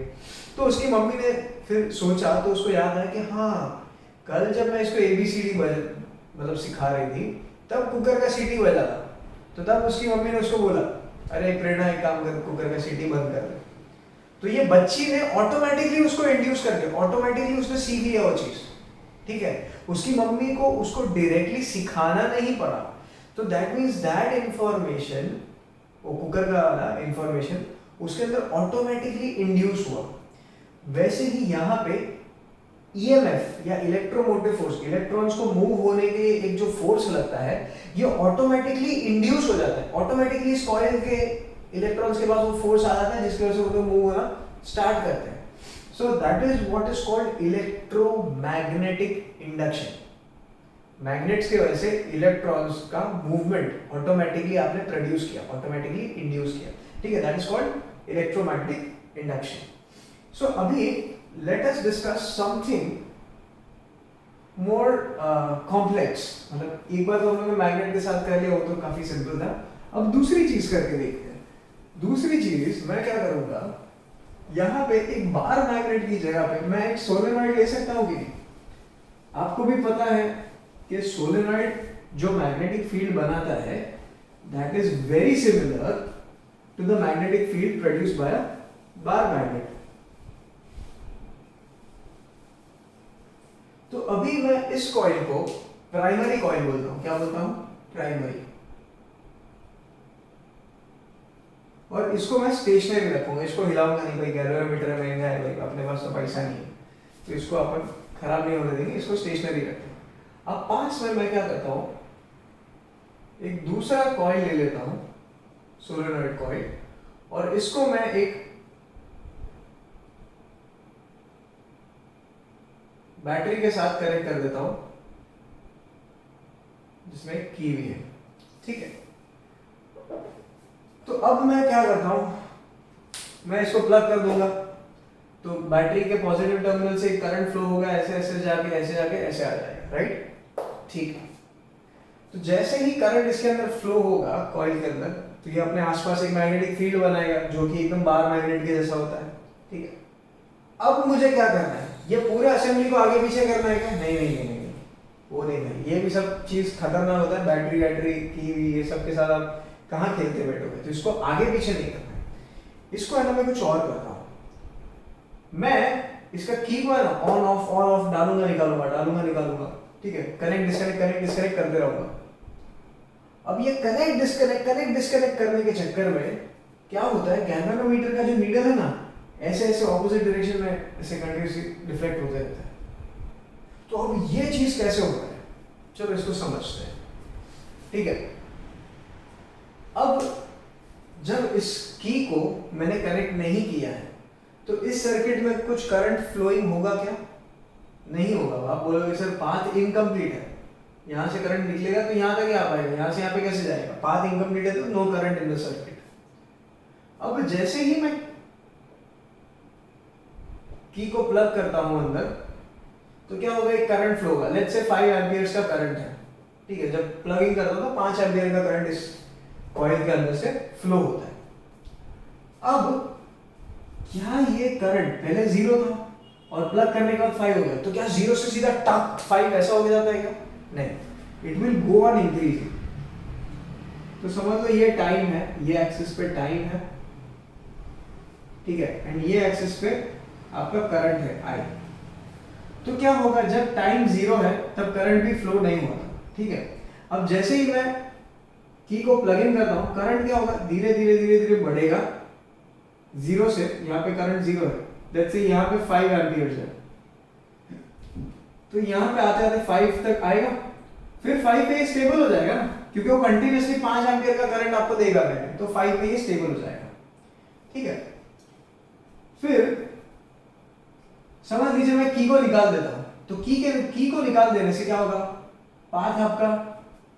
तो उसकी मम्मी ने फिर सोचा, तो उसको याद आया कि हाँ कल जब मैं इसको ABCD मतलब सिखा रही थी तब कुकर का सीटी बजा था। तो तब उसकी मम्मी ने उसको बोला, अरे प्रेरणा एक काम कर, कुकर का सीटी बंद कर दे। तो ये बच्ची ने ऑटोमेटिकली उसको इंड्यूस कर दिया, ऑटोमेटिकली उसने सीख लिया वो चीज, ठीक है। उसकी मम्मी को उसको डायरेक्टली सिखाना नहीं पड़ा। तो दैट मीन्स दैट इंफॉर्मेशन, वो कुकर का वाला इंफॉर्मेशन उसके अंदर ऑटोमेटिकली इंड्यूस हुआ। वैसे ही यहाँ पे ईएमएफ या इलेक्ट्रोमोटिव फोर्स, इलेक्ट्रॉन्स को मूव होने के लिए एक जो फोर्स लगता है, ये ऑटोमेटिकली इंड्यूस हो जाता है। ऑटोमेटिकली इस कॉइल के इलेक्ट्रॉन्स के पास वो फोर्स आ जाता है जिसकी वजह से वो मूव होना स्टार्ट करते हैं। So that is what is called electromagnetic induction. Magnets की वजह से इलेक्ट्रॉन्स का मूवमेंट ऑटोमेटिकली आपने प्रोड्यूस किया, ऑटोमेटिकली इंड्यूस किया, ठीक है। That is called electromagnetic induction. So अभी let us discuss something more complex. मतलब एक बार तो हम लोगों ने मैग्नेट के साथ कर लिया, वो तो काफी सिंपल था। अब दूसरी चीज करके देखते हैं। दूसरी चीज मैं क्या करूंगा, यहाँ पे एक बार मैग्नेट की जगह पे मैं एक सोलेनॉइड ले सकता हूँ कि नहीं? आपको भी पता है कि सोलेनॉइड जो मैग्नेटिक फील्ड बनाता है that is very similar to the magnetic field produced by a bar magnet. तो अभी मैं इस कॉइल को प्राइमरी कॉइल बोलता हूं। क्या बोलता हूं? प्राइमरी। और इसको मैं स्टेशनरी रखूंगा, इसको हिलाऊंगा नहीं। भाई गैल्वेनोमीटर महंगा है, भाई अपने पास तो पैसा नहीं है, तो इसको अपन खराब नहीं होने देंगे, इसको स्टेशनरी रखें। अब पास में मैं क्या करता हूं, एक दूसरा कॉइल ले लेता हूं, सोलेनॉइड कॉइल, और इसको मैं एक बैटरी के साथ कनेक्ट कर देता हूं जिसमें की भी है, ठीक है। तो अब मैं क्या करता हूं, मैं इसको प्लग कर दूंगा, तो बैटरी के पॉजिटिव टर्मिनल से करंट फ्लो होगा, ऐसे ऐसे जाके ऐसे जाके ऐसे आ जाएगा, राइट, ठीक है। तो जैसे ही करंट इसके अंदर फ्लो होगा कॉइल के अंदर, तो ये अपने आसपास एक मैग्नेटिक फील्ड बनाएगा जो कि एकदम बार मैग्नेट के जैसा होता है, ठीक है। अब मुझे क्या करना है, ये पूरे असेंबली को आगे पीछे करना है क्या? नहीं नहीं नहीं नहीं, वो नहीं भाई, ये भी सब चीज खतरनाक होता है। बैटरी बैटरी की ये सब के साथ आप कहाँ खेलते बैठोगे, तो इसको आगे पीछे नहीं करना है। इसको है ना मैं कुछ और करता हूँ, मैं इसका की को है ना ऑन ऑफ डालूंगा निकालूंगा, ठीक है। कनेक्ट डिस्कनेक्ट करते रहूंगा। अब ये कनेक्ट डिस्कनेक्ट करने के चक्कर में क्या होता है, गैल्वेनोमीटर का जो नीडल है ना, ऐसे ऐसे ऑपोजिट डायरेक्शन में ऐसे कंटिन्यूसली डिफ्लेक्ट होते रहता है। तो अब ये चीज कैसे होता है, चलो इसको समझते हैं, ठीक है। अब जब इस की को मैंने कनेक्ट नहीं किया है, तो इस सर्किट में कुछ करंट फ्लोइंग होगा क्या? नहीं होगा। आप बोलोगे सर पाथ इनकम्प्लीट है, यहां से करंट निकलेगा तो यहां तक ही आ पाएगा, यहां से यहां पे कैसे जाएगा? पाथ इनकम्प्लीट है तो no current in the circuit. अब जैसे ही मैं की को प्लग करता हूं अंदर, तो क्या होगा, एक करंट फ्लो होगा। लेट्स से 5 एम्पियर्स का करंट है, ठीक है। जब प्लगिंग करता हूं तो 5 एम्पियर का करंट इस कॉइल के अंदर से फ्लो होता है। अब क्या ये करंट पहले 0 था और प्लग करने के बाद 5 हो गया, तो क्या 0 से सीधा टक 5 ऐसा हो जाता है क्या? नहीं, it will go on increasing. तो समझ लो ये टाइम है, ये एक्सिस पे टाइम है, ठीक है, एंड ये एक्सिस पे आपका करंट है आई। तो क्या होगा, जब टाइम 0 है तब करंट भी फ्लो नहीं होता, ठीक है। अब जैसे ही मैं की को प्लग इन करता हूं, करंट क्या होगा, धीरे धीरे बढ़ेगा। 0 से यहाँ पे करंट 0 है, लेट्स से यहाँ पे 5 एम्पियर्स है, तो यहाँ पे आते आते 5 तक आएगा, फिर 5 पे ये स्टेबल हो जाएगा ना, क्योंकि वो कंटिन्यूअसली 5 एम्पियर का करंट आपको देगा पहले, तो 5 पे ये स्टेबल हो जाएगा, ठीक है। फिर समझ लीजिए मैं की को निकाल देता हूं, तो की को निकाल देने से क्या होगा, पाथ आपका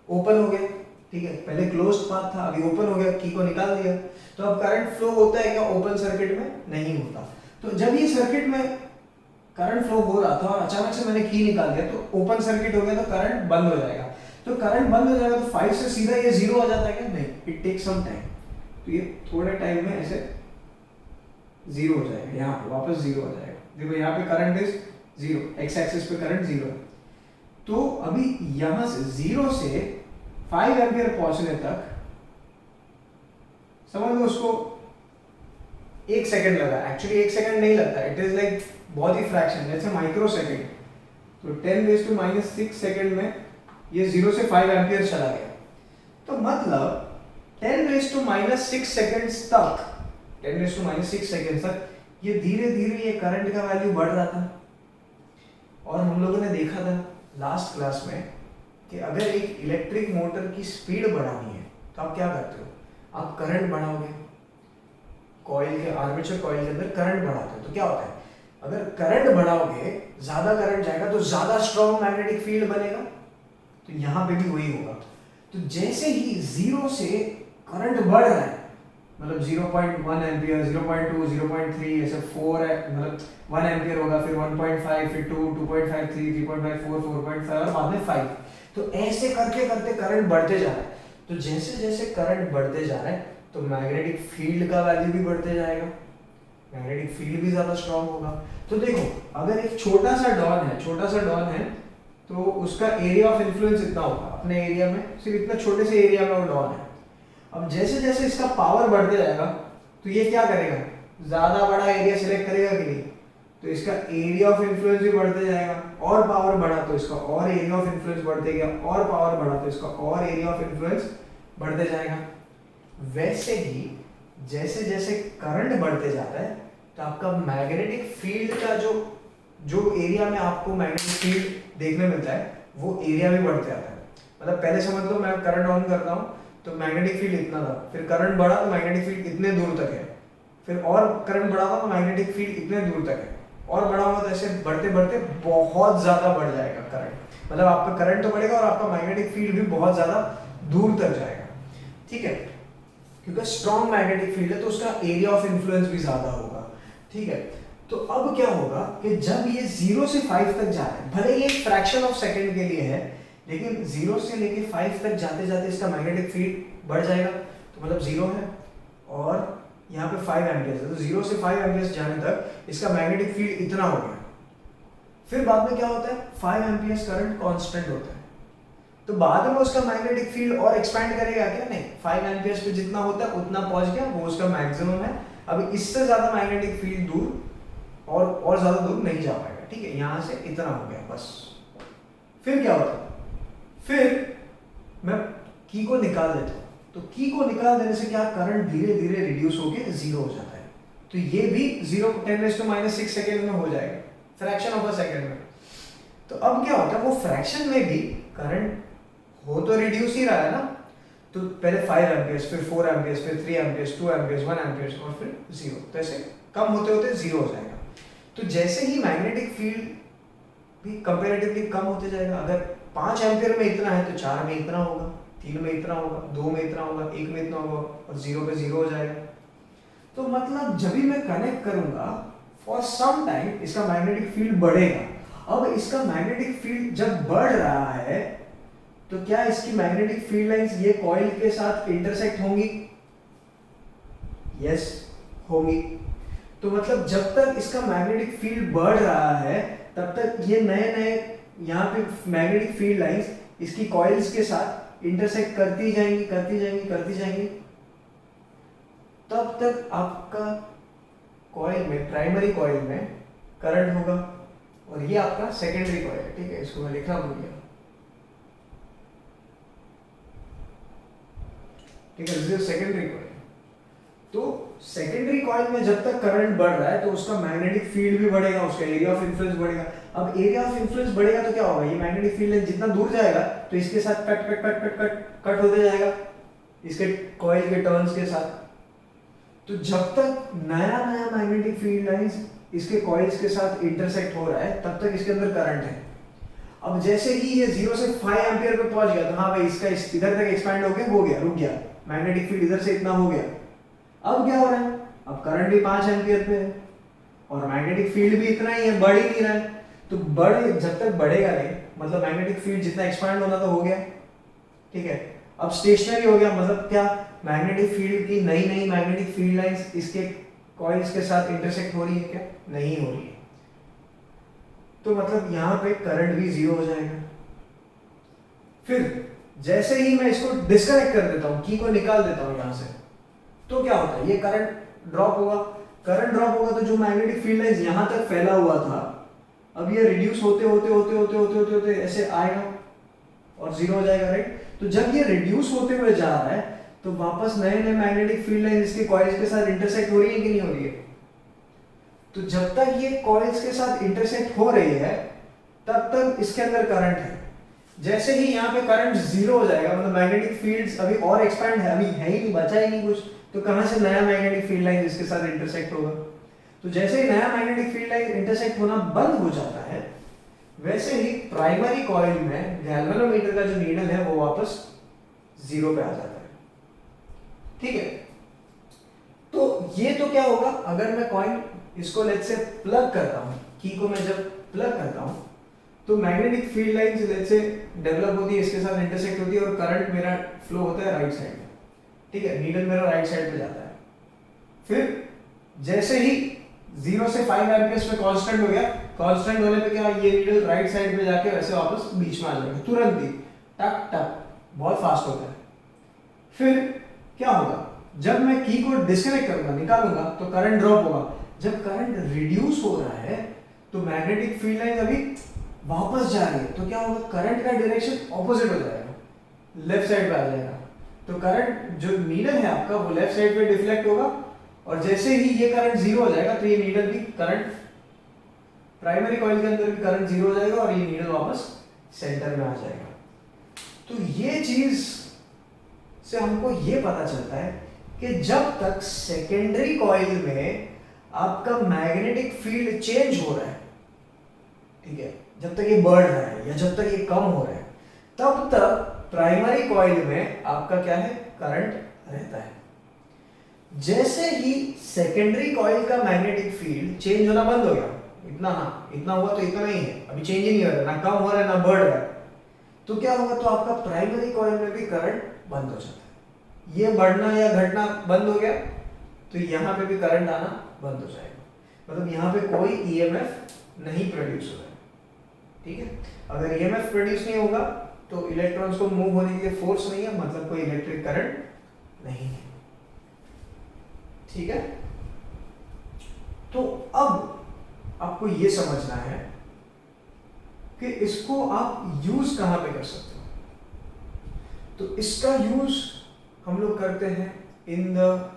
ओपन हो गया, ठीक है। पहले क्लोज्ड पाथ था, अभी ओपन हो गया, की को निकाल दिया, तो अब करंट फ्लो होता है क्या? ओपन सर्किट में नहीं होता। तो जब ये सर्किट में करंट फ्लो हो रहा था और अचानक से मैंने की निकाल दिया, तो ओपन सर्किट हो गया, तो करंट बंद हो जाएगा। तो करंट बंद हो जाएगा तो 5 से सीधा ये 0 आ जाता है क्या? नहीं, इट टेक सम टाइम। तो ये थोड़े टाइम में ऐसे 0 हो जाएगा, यहाँ पे वापस 0 हो जाएगा। देखो यहाँ पे करंट इज 0, एक्स एक्सिस पे करंट 0 है। तो अभी यहाँ से 0 से 5 एम्पियर पहुंचने तक समझ लो उसको 1 सेकंड लगा, एक्चुअली 1 सेकंड नहीं लगता, इट इज लाइक बहुत ही फ्रैक्शन, जैसे माइक्रो सेकंड। तो 10⁻⁻⁶ सेकंड में ये 0 से 5 एम्पियर चला गया। तो मतलब 10⁻⁻⁶ सेकंड्स तक, 10⁻⁻⁶ सेकंड तक ये धीरे धीरे ये करंट का वैल्यू बढ़ रहा था। और हम लोगों ने देखा था लास्ट क्लास में कि अगर एक इलेक्ट्रिक मोटर की स्पीड बढ़ानी है तो आप क्या करते हो, आप करंट बढ़ाओगे, कॉइल के आर्मेचर कॉइल के अंदर करंट बढ़ाते हो। तो क्या होता है, अगर करंट बढ़ाओगे, ज्यादा करंट जाएगा तो ज्यादा स्ट्रॉन्ग मैग्नेटिक फील्ड बनेगा। तो यहां पे भी वही होगा। तो जैसे ही 0 से करंट बढ़ रहा है, मतलब 0.1 एम्पियर, 0.2, 0.3, ऐसे 4 है, मतलब 1 एम्पियर होगा, फिर 1.5, फिर 2, 2.5, 3, 3.5, 4, 4.5 और बाद में 5। तो ऐसे करते करते करंट बढ़ते जा रहा है। तो जैसे जैसे करंट बढ़ते जा रहा है तो मैग्नेटिक फील्ड का वैल्यू भी बढ़ते जाएगा, मैग्नेटिक फील्ड भी ज्यादा स्ट्रांग होगा। तो देखो, अगर एक छोटा सा डॉन है तो उसका एरिया ऑफ इन्फ्लुएंस इतना होगा, अपने एरिया में सिर्फ इतना छोटे से एरिया में वो डॉन है। अब जैसे जैसे इसका पावर बढ़ते जाएगा तो ये क्या करेगा, ज्यादा बड़ा एरिया सिलेक्ट करेगा कि नहीं, तो इसका एरिया ऑफ इन्फ्लुएंस भी बढ़ते जाएगा। और पावर बढ़ा तो इसका और एरिया ऑफ इन्फ्लुएंस बढ़ते गया, और पावर बढ़ा तो इसका और एरिया ऑफ इन्फ्लुएंस बढ़ते जाएगा। वैसे ही जैसे जैसे करंट बढ़ते जाता है तो आपका मैग्नेटिक फील्ड का जो एरिया में आपको मैग्नेटिक फील्ड देखने मिलता है वो एरिया भी बढ़ते जाता है। मतलब पहले समझ लो, मैं करंट ऑन करता हूँ तो मैग्नेटिक फील्ड इतना था, फिर करंट बढ़ा तो मैग्नेटिक फील्ड इतने दूर तक है, फिर और करंट बढ़ा तो मैग्नेटिक फील्ड इतने दूर तक है, और बढ़ा हुआ तो ऐसे बढ़ते बढ़ते बहुत ज्यादा बढ़ जाएगा करंट। मतलब आपका करंट तो बढ़ेगा और आपका मैग्नेटिक फील्ड भी बहुत ज्यादा दूर तक जाएगा। ठीक है, क्योंकि स्ट्रॉन्ग मैग्नेटिक फील्ड है तो उसका एरिया ऑफ इन्फ्लुएंस भी ज्यादा होगा। ठीक है, तो अब क्या होगा कि जब ये 0 से 5 तक जा रहा है, भले ये एक फ्रैक्शन ऑफ सेकंड के लिए है, लेकिन 0 से लेके 5 तक जाते जाते इसका मैग्नेटिक फील्ड बढ़ जाएगा। तो मतलब 0 है और यहाँ पे 5 एम्पियर्स है, तो 0 से 5 एम्पियर्स जाने तक इसका मैग्नेटिक फील्ड इतना हो गया। फिर बाद में क्या होता है, 5 एम्पियर्स करंट कांस्टेंट होता है, तो बाद में उसका मैग्नेटिक फील्ड और एक्सपैंड करेगा क्या, नहीं, 5 एम्पियर्स पे जितना होता है उतना पहुंच गया, वो उसका मैक्सिमम है। अब इससे ज्यादा मैग्नेटिक फील्ड दूर और ज्यादा दूर नहीं जा पाएगा। ठीक है, यहां से इतना हो गया बस। फिर क्या होता है, फिर मैं की को निकाल देता हूं, तो की को निकाल देने से क्या, करंट धीरे धीरे रिड्यूस होके 0 हो जाता है। तो ये भी 0 10⁻⁶ सेकेंड में हो जाएगा, फ्रैक्शन ऑफ अ सेकेंड में। तो अब क्या होता है, वो फ्रैक्शन में भी करंट हो तो रिड्यूस ही रहा है ना। तो पहले 5 एम्पियर्स, फिर 4 एम्पियर्स, फिर 3 एम्पियर्स, 2 एम्पियर्स, 1 एम्पियर्स और फिर 0, तो ऐसे कम होते होते 0 हो जाएगा। तो जैसे ही मैग्नेटिक फील्ड भी कंपैरेटिवली कम होते जाएगा, अगर 5 एम्पियर में इतना है तो 4 में इतना होगा, 3 में इतना होगा, 2 में इतना होगा, 1 में इतना होगा और 0 पे 0 हो जाएगा। तो मतलब जब भी मैं कनेक्ट करूंगा फॉर सम टाइम इसका मैग्नेटिक फील्ड बढ़ेगा। अब इसका मैग्नेटिक फील्ड जब बढ़ रहा है तो क्या इसकी मैग्नेटिक फील्ड लाइंस ये कॉइल के साथ इंटरसेक्ट होंगी? यस, होंगी। तो मतलब जब तक इसका मैग्नेटिक फील्ड बढ़ रहा है तब तक ये नए नए यहाँ पे मैग्नेटिक फील्ड लाइंस इसकी कॉइल्स के साथ इंटरसेक्ट करती जाएंगी, करती जाएंगी, करती जाएंगी। तब तक आपका कॉइल में, प्राइमरी कॉइल में करंट होगा और ये आपका सेकेंडरी कॉइल है। ठीक है, इसको मैं लिखना भूल गया। ठीक है, दिस इज सेकेंडरी कॉइल। तो सेकेंडरी कॉइल में जब तक करंट बढ़ रहा है तो उसका मैग्नेटिक फील्ड भी बढ़ेगा, उसका एरिया ऑफ इन्फ्लुएंस बढ़ेगा। अब एरिया ऑफ इन्फ्लुएंस बढ़ेगा तो क्या होगा, ये मैग्नेटिक फील्ड जितना दूर जाएगा तो इसके साथ cut cut cut cut cut cut होते जाएगा इसके कॉइल के टर्न्स के साथ। तो जब तक नया नया मैग्नेटिक फील्ड लाइंस इसके कॉइल्स के साथ इंटरसेक्ट हो रहा है तब तक इसके अंदर करंट है। अब जैसे ही ये 0 से 5 एम्पियर पे पहुंच गया तो हाँ भाई इसका इधर तक एक्सपैंड हो गया, रुक गया, मैग्नेटिक फील्ड इधर से इतना हो गया। अब क्या हो रहा है, अब करंट भी 5 एम्पियर पे है और मैग्नेटिक फील्ड भी इतना ही है, बढ़ ही नहीं रहा है। तो जब तक बढ़ेगा नहीं, मतलब मैग्नेटिक फील्ड जितना एक्सपैंड होना तो हो गया। ठीक है, अब स्टेशनरी हो गया, मतलब क्या, मैग्नेटिक फील्ड की नई नई मैग्नेटिक फील्ड लाइंस इसके कॉइल्स के साथ इंटरसेक्ट हो रही है क्या, नहीं हो रही है। तो मतलब यहां पे करंट भी 0 हो जाएगा। फिर जैसे ही मैं इसको डिस्कनेक्ट कर देता हूं, की को निकाल देता हूं यहां से, तो क्या होता है, ये करंट ड्रॉप होगा। करंट ड्रॉप होगा तो जो मैग्नेटिक फील्ड लाइंस यहां तक फैला हुआ था, अब ये रिड्यूस होते होते होते होते होते होते होते ऐसे आएगा और जीरो हो जाएगा, राइट। तो जब ये रिड्यूस होते हुए जा रहा है तो वापस नए नए मैग्नेटिक फील्ड लाइंस इसके कॉइल्स के साथ इंटरसेक्ट हो रही है कि नहीं हो रही है। तो जब तक ये कॉइल्स के साथ इंटरसेक्ट हो रही है तब तक इसके अंदर करंट है। जैसे ही यहाँ पे करंट जीरो हो जाएगा, मतलब मैग्नेटिक फील्ड्स अभी और एक्सपैंड है, अभी है ही नहीं, बचा ही नहीं कुछ, तो कहां से नया मैग्नेटिक फील्ड लाइन इसके साथ इंटरसेक्ट होगा। तो जैसे ही नया मैग्नेटिक फील्ड लाइन इंटरसेक्ट होना बंद हो जाता है, वैसे ही प्राइमरी कॉइल में गैल्वेनोमीटर का जो नीडल है वो वापस जीरो पे आ जाता है, ठीक है। तो ये तो क्या होगा, अगर मैं कॉइल इसको लेट्स से प्लग करता हूं, की को मैं जब प्लग करता हूं तो magnetic field lines let's say develop होती है, इसके साथ इंटरसेक्ट होती है और करंट मेरा फ्लो होता है राइट साइड में, ठीक है। नीडल मेरा राइट साइड पे जाता है। फिर जैसे ही 0 से 5 एम्पियर्स पे कांस्टेंट हो गया, कांस्टेंट होने पे क्या, ये नीडल राइट साइड पे जाके वैसे वापस बीच में आ जाएगा तुरंत ही, टक टक, बहुत फास्ट होता है। फिर क्या होगा, जब मैं की को डिस्कनेक्ट करूंगा, निकालूंगा, तो करंट ड्रॉप होगा। जब करंट रिड्यूस हो रहा है तो मैग्नेटिक फील्ड लाइन अभी वापस जा रही है, तो क्या होगा, करंट का डायरेक्शन ऑपोजिट हो जाएगा, लेफ्ट साइड पे आ जाएगा। तो करंट जो नीडल है आपका वो लेफ्ट साइड पे डिफ्लेक्ट होगा, और जैसे ही ये करंट जीरो हो जाएगा तो ये नीडल भी करंट, प्राइमरी कॉइल के अंदर भी करंट जीरो हो जाएगा और ये नीडल वापस सेंटर में आ जाएगा। तो ये चीज से हमको ये पता चलता है कि जब तक सेकेंडरी कॉइल में आपका मैग्नेटिक फील्ड चेंज हो रहा है, ठीक है, जब तक ये बढ़ रहा है या जब तक ये कम हो रहा है, तब तक प्राइमरी कॉइल में आपका क्या है, करंट रहता है। जैसे ही सेकेंडरी कॉइल का मैग्नेटिक फील्ड चेंज होना बंद हो गया, इतना, हाँ इतना हुआ तो इतना ही है, अभी चेंज ही नहीं हो रहा, ना कम हो रहा है ना बढ़ रहा है, तो क्या होगा, तो आपका प्राइमरी कॉइल में भी करंट बंद हो जाता है। ये बढ़ना या घटना बंद हो गया तो यहाँ पे भी करंट आना बंद हो जाएगा, मतलब यहाँ पे कोई ईएमएफ नहीं प्रोड्यूस हो रहा है, ठीक है। अगर ईएमएफ प्रोड्यूस नहीं होगा तो इलेक्ट्रॉन्स को मूव होने के लिए फोर्स नहीं है, मतलब कोई इलेक्ट्रिक करंट नहीं है, ठीक है। तो अब आपको ये समझना है कि इसको आप यूज कहां पे कर सकते हो। तो इसका यूज हम लोग करते हैं in the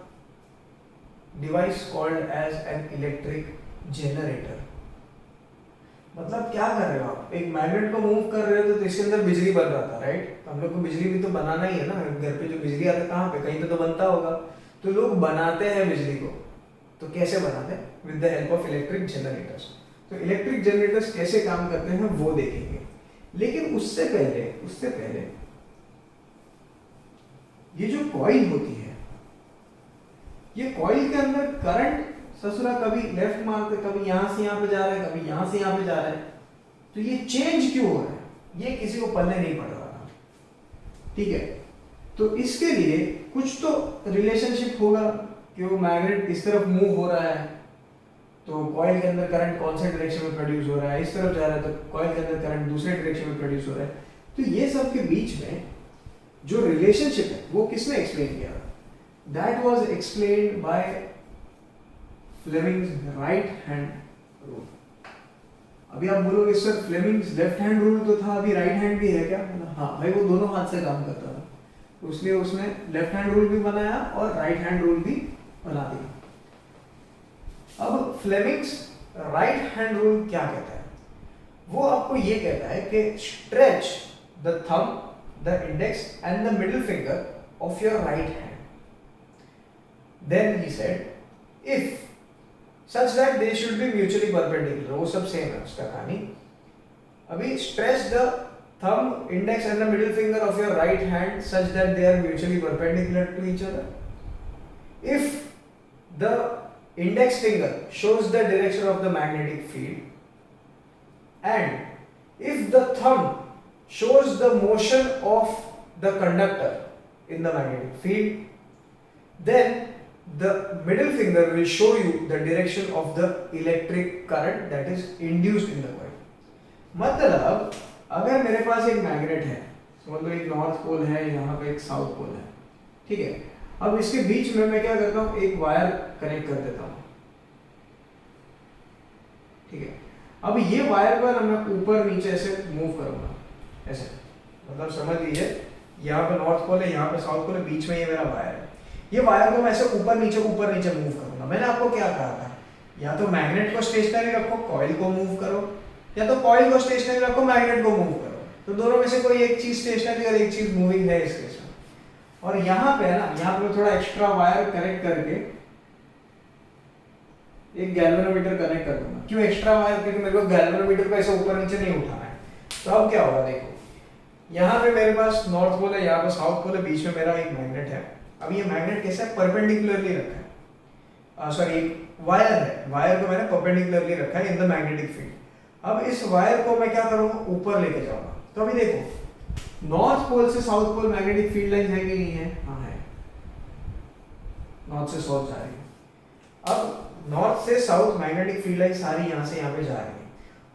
device called as an electric generator. मतलब क्या कर रहे हो आप, एक मैग्नेट को मूव कर रहे हो तो इसके अंदर बिजली बन रहा था, राइट। हम लोग को बिजली भी तो बनाना ही है ना, घर पे जो बिजली आता है कहाँ पे, कहीं पे तो बनता होगा। तो लोग बनाते हैं बिजली को, तो कैसे बनाते हैं, with the help of electric generators. तो इलेक्ट्रिक जनरेटर्स कैसे काम करते हैं वो देखेंगे, लेकिन उससे पहले ये जो कॉइल होती है, ये कॉइल के अंदर करंट ससुरा कभी लेफ्ट मारते, कभी यहां से यहां पे जा रहा है, कभी यहां से यहां पे जा रहा है, तो ये चेंज क्यों हो रहा है, ये किसी को पल्ले नहीं पड़ रहा था, ठीक है। तो इसके लिए कुछ तो रिलेशनशिप होगा कि वो मैग्नेट इस तरफ मूव हो रहा है तो कॉइल के अंदर करंट कौन से डायरेक्शन में प्रोड्यूस हो रहा है, इस तरफ जा रहा है तो कॉइल के अंदर करंट दूसरे डायरेक्शन में प्रोड्यूस हो रहा है। तो ये सब के बीच में जो रिलेशनशिप है वो किसने एक्सप्लेन किया, that was explained by Fleming's right hand rule. अभी आप बोलोगे sir Fleming's left hand rule तो था, अभी राइट हैंड भी है क्या, हाँ भाई वो दोनों हाथ से काम करता था, तो इसलिए उसने लेफ्ट हैंड रूल भी बनाया और राइट हैंड रूल भी बना दिया। अब फ्लेमिंग्स राइट हैंड रूल क्या कहता है, वो आपको ये कहता है कि stretch the thumb, the index and the middle finger of your right hand, then he said if such that they should be mutually perpendicular, वो सब सेम है उसका कहानी। अभी stretch the thumb, index and the middle finger of your right hand such that they are mutually perpendicular to each other. If the index finger shows the direction of the magnetic field and if the thumb shows the motion of the conductor in the magnetic field, then the middle finger will show you the direction of the electric current that is induced in the coil. मतलब अगर मेरे पास एक magnet है, समझ लो एक north pole है, यहाँ पे एक साउथ पोल है, ठीक है, अब इसके बीच में मैं क्या करता हूँ, एक वायर कनेक्ट कर देता हूँ, ठीक है। अब ये वायर को ना मैं ऊपर नीचे ऐसे मूव करूंगा, ऐसे, मतलब समझ लीजिए यहाँ पे नॉर्थ पोल है, यहाँ पे साउथ पोल है, बीच में ये मेरा वायर है। ये वायर को मैं ऐसे ऊपर नीचे मूव करूंगा। मैंने आपको क्या कहा था, या तो मैग्नेट को स्टेशनरी रखो, कॉइल को मूव करो, या तो कॉइल को स्टेशनरी रखो, मैग्नेट को मूव करो। तो दोनों में से कोई एक चीज स्टेशनरी और एक चीज मूविंग है इस केस में। और यहाँ पे ना, यहाँ पे थोड़ा एक्स्ट्रा वायर कनेक्ट करके एक गैल्वेनोमीटर कनेक्ट कर दूंगा। क्यों एक्स्ट्रा वायर? क्योंकि मेरे को गैल्वेनोमीटर को ऐसे ऊपर नीचे नहीं उठाना है। तो अब क्या होगा, देखो यहाँ पे मेरे पास नॉर्थ पोल है, यहाँ पे साउथ पोल है, बीच में मेरा एक मैग्नेट है। अब ये मैग्नेट कैसा है, परपेंडिकुलरली रखा है, सॉरी वायर है, वायर को मैंने परपेंडिकुलरली रखा है इन द मैग्नेटिक फील्ड। अब इस वायर को मैं क्या करूंगा, ऊपर लेके जाऊंगा। तो अभी देखो नॉर्थ पोल से south pole magnetic field line है कि नहीं है? हाँ है, नॉर्थ से साउथ जा रही है। अब नॉर्थ से साउथ मैग्नेटिक फील्ड लाइन सारी यहाँ से यहाँ पे जा रही है।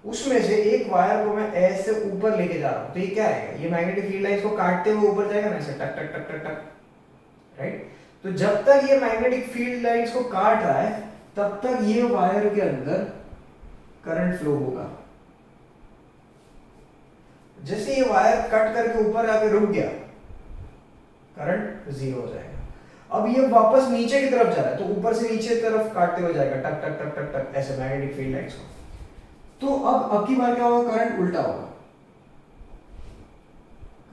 उसमें से एक वायर को मैं ऐसे ऊपर लेके जा रहा हूँ, तो ये क्या आएगा, ये मैग्नेटिक फील्ड लाइन को काटते हुए ऊपर जाएगा ना, ऐसे टक टक टक टक टक, राइट। तो जब तक ये मैग्नेटिक फील्ड लाइंस को काट रहा है तब तक ये वायर के अंदर करंट फ्लो होगा। जैसे ये वायर कट करके ऊपर आके रुक गया, करंट जीरो हो जाएगा। अब ये वापस नीचे की तरफ जा रहा है, तो ऊपर से नीचे की तरफ काटते हुए जाएगा, टक टक टक टक टक, ऐसे मैग्नेटिक फील्ड लाइंस को। तो अब की बार क्या होगा, करंट उल्टा होगा,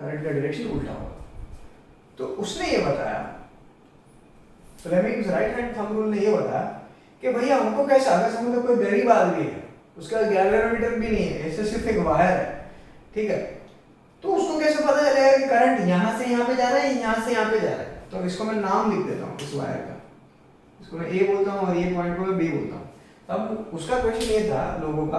करंट का डायरेक्शन उल्टा होगा। तो उसने ये बताया, Fleming's right hand thumb rule ने ये बताया कि भैया हमको कैसा, अगर समझो कोई गरीब आदमी है, उसका गैल्वेनोमीटर भी नहीं है, ऐसे सिर्फ एक वायर है, ठीक है, तो उसको कैसे पता चलेगा कि करंट यहाँ से यहाँ पे जा रहा है, यहाँ से यहाँ पे जा रहा है? तो इसको मैं नाम लिख देता हूँ इस वायर का, इसको मैं ए बोलता हूँ और ये पॉइंट को मैं बी बोलता हूँ। तब उसका क्वेश्चन ये था लोगों का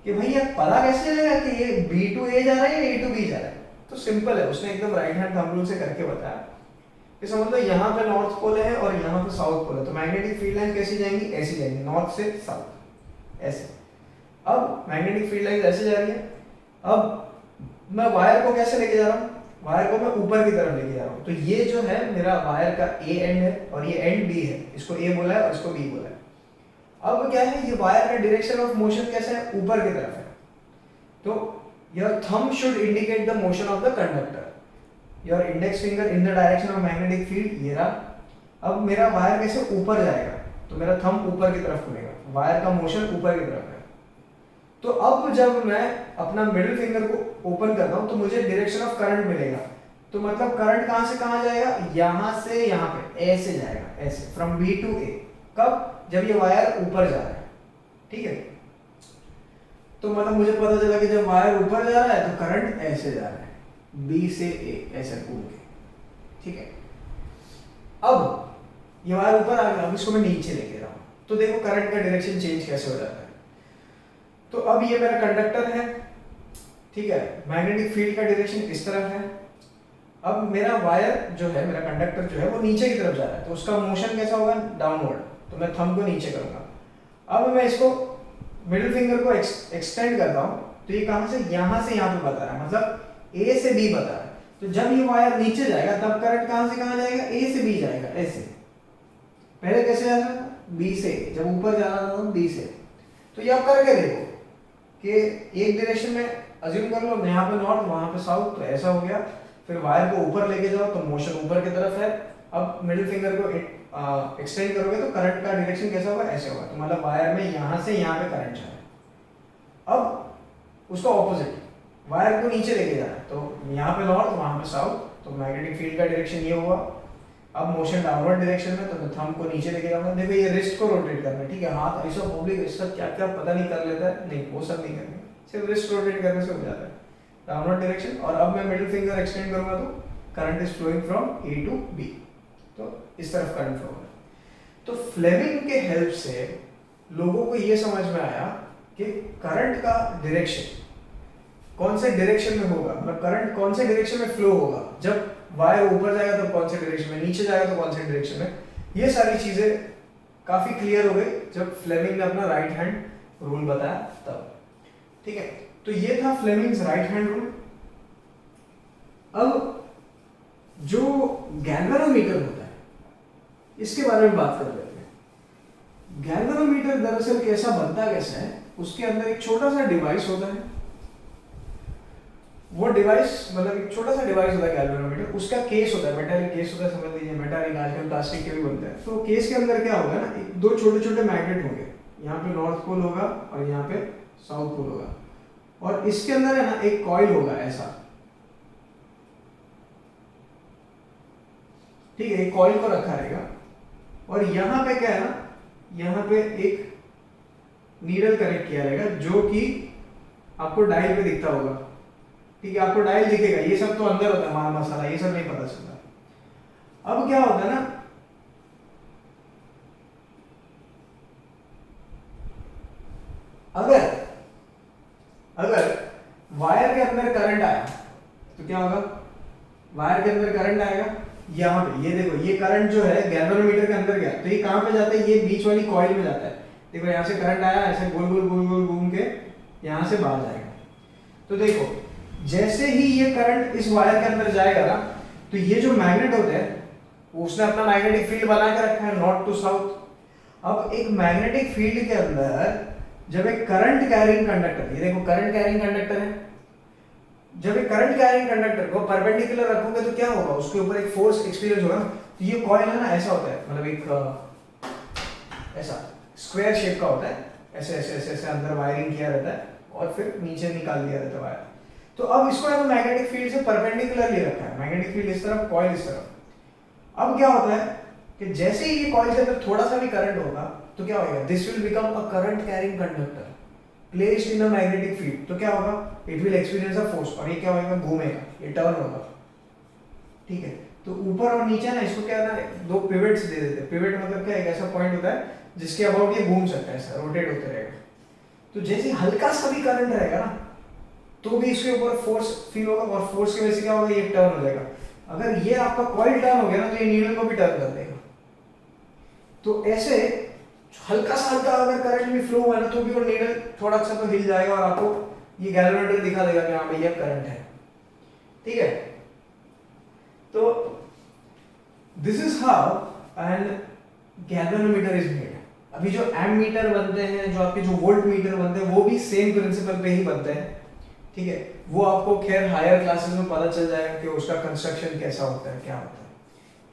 कि भैया पता कैसे चलेगा कि ये बी टू ए जा रहा है या ए टू बी जा रहा है? तो सिंपल है, उसने एकदम राइट हैंड थंब रूल से करके बताया कि समझ लो यहाँ पे नॉर्थ पोल है और यहाँ पे साउथ पोल है, तो मैग्नेटिक फील्ड लाइन कैसी जाएंगी, ऐसी जाएंगी, नॉर्थ से साउथ, ऐसे। अब मैग्नेटिक फील्ड लाइन ऐसे जा रही है। अब मैं वायर को कैसे लेके जा रहा हूँ, वायर को मैं ऊपर की तरफ लेके जा रहा हूँ। तो ये जो है मेरा वायर का ए एंड है और ये एंड बी है, इसको ए बोला है और इसको बी बोला है। अब क्या है, ये वायर का डायरेक्शन ऑफ मोशन कैसा है, ऊपर की तरफ है। तो your thumb should indicate the motion of the conductor, your index finger in the direction of magnetic field, ये रहा। अब मेरा वायर कैसे ऊपर जाएगा, तो मेरा थंब ऊपर की तरफ खुलेगा, वायर का मोशन ऊपर की तरफ है। तो अब जब मैं अपना मिडिल फिंगर को ओपन करता हूं तो मुझे डायरेक्शन ऑफ करंट मिलेगा। तो मतलब करंट कहां से कहां जाएगा, यहां से यहां पे ऐसे जाएगा, ऐसे फ्रॉम बी टू ए। कब, जब ये वायर ऊपर जा रहा है, ठीक है। तो मतलब मुझे पता चला कि जब वायर ऊपर जा रहा है तो करंट ऐसे जा रहा है, बी से ए, ऐसे घूम के, ठीक है। अब ये वायर ऊपर आ गया, अब इसको मैं नीचे लेके जा रहा हूं, तो देखो करंट का डायरेक्शन चेंज कैसे हो जाता है। तो अब ये मेरा कंडक्टर है, ठीक है, मैग्नेटिक फील्ड का डायरेक्शन इस तरफ है। अब मेरा वायर जो है, मेरा कंडक्टर जो है वो नीचे की तरफ जा रहा है, तो उसका मोशन कैसा होगा, डाउनवर्ड। तो मैं थंब को नीचे करूंगा। अब मैं इसको मिडिल फिंगर को एक्सटेंड करता हूं, तो ये कहां से, यहां से यहां पे बता रहा है, मतलब ए से बी बता रहा है। तो जब ये वायर नीचे जाएगा तब करंट कहां से कहां जाएगा, ए से बी जाएगा, ऐसे। पहले कैसे जा रहा था, बी से, जब ऊपर जा रहा था बी से। तो ये आप करके देखो कि एक डायरेक्शन में अज्यूम कर लो, यहाँ पे नॉर्थ वहां पे साउथ, तो ऐसा हो गया। फिर वायर को ऊपर लेके जाओ तो मोशन ऊपर की तरफ है। अब मिडिल फिंगर को एक्सटेंड करोगे तो करंट का डायरेक्शन कैसा होगा, ऐसे होगा। तो मतलब वायर में यहाँ से यहाँ पे करंट जा रहा है। अब उसका ऑपोजिट, वायर को नीचे लेके जाना है, तो यहाँ पे नॉर्थ वहां पे साउथ, तो मैग्नेटिक फील्ड का डायरेक्शन ये हुआ। अब मोशन डाउनवर्ड डायरेक्शन में, तो मैं थंब को नीचे लेके जाऊंगा। देखो ये रिस्ट को रोटेट करना है, ठीक है, हाथ ऐसा पब्लिक इसका क्या क्या पता नहीं कर लेता है, नहीं वो सब नहीं करना, सिर्फ रिस्ट रोटेट करने से हो जाता है डाउनवर्ड डायरेक्शन। और अब मैं मिडिल फिंगर एक्सटेंड करूंगा तो current is flowing from A to B, तो इस तरफ करंट फ्लो होगा। तो फ्लेमिंग के हेल्प से लोगों को ये समझ में आया कि करंट का डायरेक्शन कौन से डायरेक्शन में होगा, मतलब करंट कौन से डायरेक्शन में फ्लो होगा, जब वायर ऊपर जाएगा तो कौन से डायरेक्शन में, नीचे जाएगा तो कौन से डायरेक्शन में। ये सारी चीजें काफी क्लियर हो गई जब फ्लेमिंग ने अपना राइट हैंड रूल बताया तब, ठीक है। तो ये था फ्लेमिंग्स राइट हैंड रूल। अब जो गैल्वेनोमीटर होता है, इसके बारे में बात कर लेते हैं। गैल्वेनोमीटर दरअसल कैसा बनता कैसा है, उसके अंदर एक छोटा सा डिवाइस होता है। वो डिवाइस मतलब एक छोटा सा डिवाइस होता है गैल्वेनोमीटर, उसका केस होता है, मेटालिक केस होता है, समझ लीजिए मेटालिक, आजकल प्लास्टिक के भी बनते हैं। तो केस के अंदर क्या होगा ना, एक दो छोटे छोटे मैग्नेट होंगे, यहाँ पे नॉर्थ पोल होगा और यहाँ पे साउथ पोल होगा, और इसके अंदर है ना एक कॉइल होगा ऐसा, ठीक है, एक कॉइल को रखा रहेगा, और यहाँ पे क्या है ना, यहाँ पे एक नीडल कनेक्ट किया रहेगा जो कि आपको डायल पे दिखता होगा, ठीक है, आपको डायल दिखेगा, ये सब तो अंदर होता है माल मसाला, ये सब नहीं पता चलता। अब क्या होता है ना, अगर अगर वायर के अंदर करंट आया तो क्या होगा, वायर के अंदर करंट आएगा, यहाँ पे ये देखो, ये करंट जो है गैल्वेनोमीटर के अंदर गया तो ये कहां पे जाता है, ये बीच वाली कॉइल में जाता है। देखो यहाँ से करंट आया, ऐसे गोल गोल गोल गोल घूम के यहाँ से बाहर जाएगा। तो देखो जैसे ही ये करंट इस वायर के अंदर जाएगा ना, तो ये जो मैग्नेट होता है उसने अपना मैग्नेटिक फील्ड बना के रखा है नॉर्थ टू साउथ। अब एक मैग्नेटिक फील्ड के अंदर जब एक करंट कैरिंग कंडक्टर, ये देखो करंट कैरिंग कंडक्टर है, जब एक करंट कैरिंग कंडक्टर को परपेंडिकुलर रखोगे तो क्या होगा, उसके ऊपर एक फोर्स एक्सपीरियंस होगा। तो ये कॉइल है ना ऐसा होता है, मतलब एक ऐसा स्क्वायर शेप का होता है, ऐसे ऐसे ऐसे ऐसे अंदर वायरिंग किया रहता है और फिर नीचे निकाल दिया रहता है वायर। तो अब इसको है मैग्नेटिक फील्ड से परपेंडिकुलरली रखा है, मैग्नेटिक फील्ड इस तरफ, कॉइल इस तरफ। अब क्या होता है कि जैसे ही ये कॉइल के अंदर थोड़ा सा भी करंट होगा तो क्या होगा, this will become a current carrying conductor placed in a magnetic field. तो क्या होगा, it will experience a force, और ये क्या होगा, घूमेगा, ये टर्न होगा, ठीक है। तो ऊपर और नीचे ना इसको क्या ना दो पिवट्स दे देते हैं। पिवट मतलब क्या, एक ऐसा पॉइंट होता है जिसके अबाउट ये घूम सकता है, ऐसा रोटेट होते रहेगा। तो जैसे हल्का सा भी करंट रहेगा ना तो भी इसके ऊपर फोर्स फील होगा, और फोर्स की वजह से क्या होगा, ये टर्न हो जाएगा। अगर ये आपका कॉइल टर्न हो गया ना तो ये नीडल को भी टर्न कर देगा। तो ऐसे हल्का सा हल्का अगर करंट भी फ्लो हुआ ना तो भी वो नीडल थोड़ा सा तो हिल जाएगा और आपको ये गैल्वेनोमीटर दिखा देगा कि हाँ भैया करंट है, ठीक है। तो this is how an galvanometer is made. अभी जो एमीटर बनते हैं, जो आपके जो वोल्ट मीटर बनते हैं, वो भी सेम प्रिंसिपल पे ही बनते हैं, ठीक है। वो आपको खैर हायर क्लासेस में पता चल जाएगा कि उसका कंस्ट्रक्शन कैसा होता है, क्या होता है,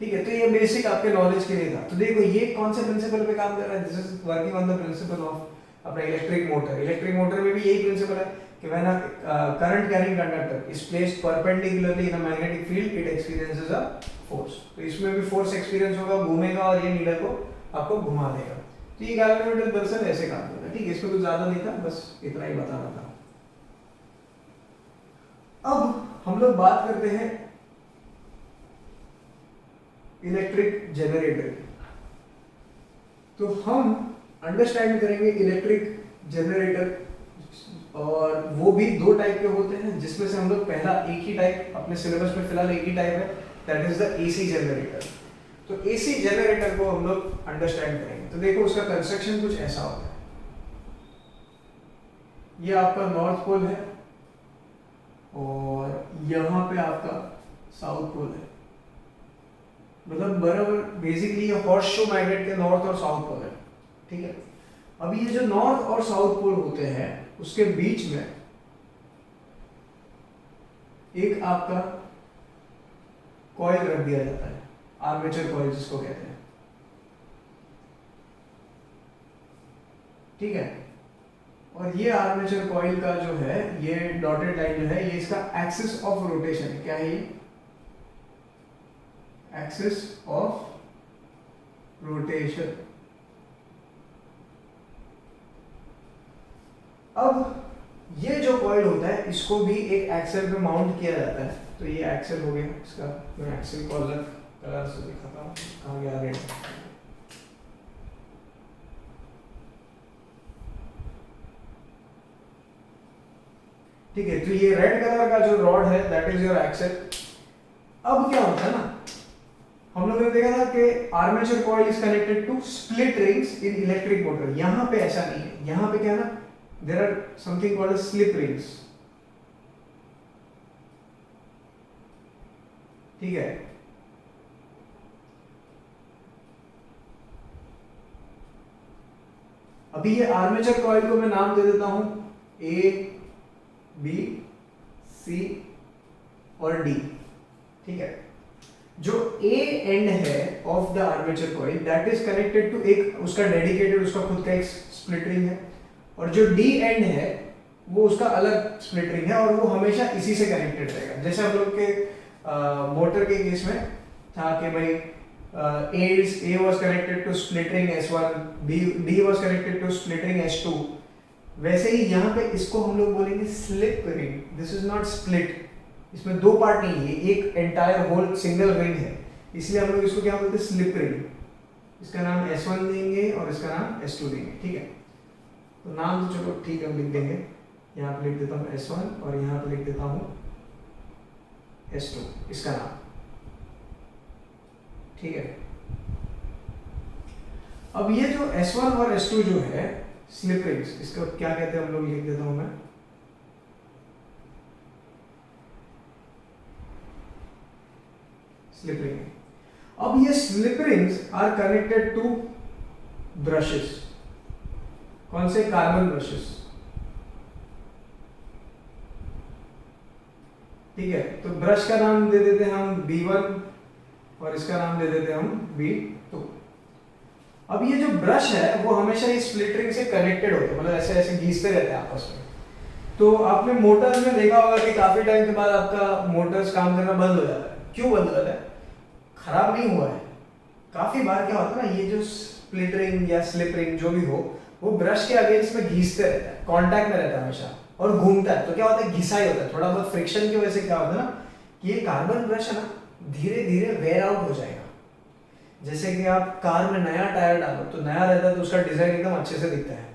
ठीक है। तो ये बेसिक आपके नॉलेज के लिए था। तो देखो ये कौन से प्रिंसिपल पे काम कर रहा है, this is working on the principle of अपना इलेक्ट्रिक मोटर। इलेक्ट्रिक मोटर में भी यही प्रिंसिपल है कि when a current carrying conductor is placed perpendicularly in a magnetic field it experiences a force. तो इसमें भी फोर्स एक्सपीरियंस होगा, घूमेगा और ये नीडल को आपको घुमा देगा। तो ये गैल्वेनोमीटर दरअसल ऐसे काम करता है, ठीक है। इसमें कुछ ज्यादा नहीं था, बस इतना ही बताना था। अब हम लोग बात करते हैं इलेक्ट्रिक जनरेटर की। तो हम अंडरस्टैंड करेंगे इलेक्ट्रिक जनरेटर, और वो भी दो टाइप के होते हैं, जिसमें से हम लोग पहला एक ही टाइप अपने सिलेबस में फिलहाल एक ही टाइप है, that is the AC generator. तो एसी जनरेटर को हम लोग अंडरस्टैंड करेंगे। तो देखो उसका कंस्ट्रक्शन कुछ ऐसा होता है, ये आपका नॉर्थ पोल है और यहाँ पे आपका साउथ पोल है, मतलब बराबर बेसिकली ये हॉर्स शो मैग्नेट के नॉर्थ और साउथ पोल है, ठीक है। अब ये जो नॉर्थ और साउथ पोल होते हैं उसके बीच में एक आपका कॉइल रख दिया जाता है, आर्मेचर कॉइल जिसको कहते हैं, ठीक है। और ये आर्मेचर कॉइल का जो है ये डॉटेड लाइन जो है ये इसका एक्सिस ऑफ रोटेशन है। क्या है ये, एक्सिस ऑफ रोटेशन। अब ये जो कॉइल होता है इसको भी एक एक्सेल पे माउंट किया जाता है। तो ये एक्सेल हो गया इसका, मैं एक्सेल को अलग कलर से दिखाता हूँ, कहाँ गया रेड। ठीक है, तो ये रेड कलर का जो रॉड है दैट इज योर एक्सेल। अब क्या होता है ना, हम लोगों ने देखा था कि armature coil is connected to split rings in electric motor. यहां पे ऐसा नहीं है, यहां पे क्या है ना, there are something called slip rings, ठीक है। अभी ये आर्मेचर कॉइल को मैं नाम दे देता हूं ए, बी, सी और डी। ठीक है, जो ए एंड है of the armature coil that is connected to एक उसका डेडिकेटेड, उसका खुद का एक स्प्लिट रिंग है, और जो डी एंड है वो उसका अलग स्प्लिट रिंग है और वो हमेशा इसी से कनेक्टेड रहेगा। जैसे हम लोग के मोटर के केस में था कि भाई A was connected to split ring S1, D was connected to split ring S2, वैसे ही यहाँ पे इसको हम लोग बोलेंगे slip ring. This is not split, इसमें दो पार्ट नहीं है, एक एंटायर होल सिंगल रिंग है, इसलिए हम लोग इसको क्या बोलते हैं, स्लिप रिंग। इसका नाम S1 देंगे और इसका नाम S2 देंगे। ठीक है, तो नाम तो चलो ठीक है हम लिख देंगे, यहाँ पे लिख देता हूँ S1 और यहाँ पे लिख देता हूँ S2 इसका नाम। ठीक है, अब ये जो S1 और S2 जो है स्लिप रिंग्स, इसको क्या कहते हैं हम लोग, लिख देता हूं मैं स्लिप रिंग। अब ये slip rings are connected to brushes. कौन से? Carbon brushes. ठीक है, तो ब्रश का नाम दे देते हैं हम B1 और इसका नाम दे देते हैं हम B2। अब ये जो ब्रश है वो हमेशा ये स्प्लिट रिंग से कनेक्टेड होते हैं, मतलब ऐसे ऐसे घिसते रहते हैं आपस में। तो आपने मोटर्स में देखा होगा कि काफी टाइम के बाद आपका मोटर्स काम करना बंद हो जाता है। क्यों बंद हो जाता है? खराब नहीं हुआ है। काफी बार क्या होता है ना, ये जो स्प्लिट रिंग या स्लिप रिंग जो भी हो, वो ब्रश के अगेंस्ट में घिसते रहता है, कॉन्टैक्ट में रहता है हमेशा और घूमता है। तो क्या होता है, घिसाई होता है, थोड़ा बहुत फ्रिक्शन की वजह से क्या होता है ना कि ये कार्बन ब्रश है ना धीरे धीरे वेयर आउट हो जाएगा। जैसे कि आप कार में नया टायर डालो तो नया रहता है तो उसका डिजाइन एकदम अच्छे से दिखता है,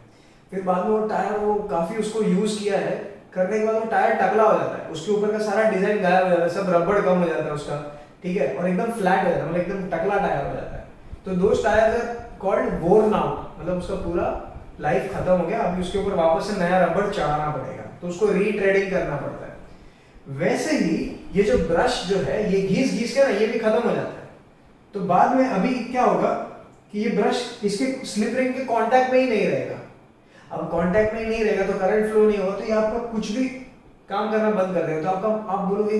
फिर बाद में वो टायर वो काफी उसको यूज किया है, करने के बाद वो टायर टकला हो जाता है, उसके ऊपर का सारा डिजाइन गायब हो जाता है, सब रबड़ कम हो जाता है उसका। ठीक है, और एकदम फ्लैट हो जाता है, मतलब एकदम टकला टायर हो जाता है। तो those tyres are called worn out, मतलब उसका पूरा लाइफ खत्म हो गया, अभी उसके ऊपर वापस से नया रबड़ चढ़ाना पड़ेगा, तो उसको रीट्रेडिंग करना पड़ता है। वैसे ही ये जो ब्रश जो है ये घिस घिस के ना ये भी खत्म हो जाता है। तो बाद में अभी क्या होगा कि ये ब्रश इसके स्लिप रिंग के कांटेक्ट में ही नहीं रहेगा। अब कांटेक्ट में ही नहीं रहेगा तो करंट फ्लो नहीं होगा, तो ये आपका कुछ भी काम करना बंद कर देगा। तो आपका आप बोलोगे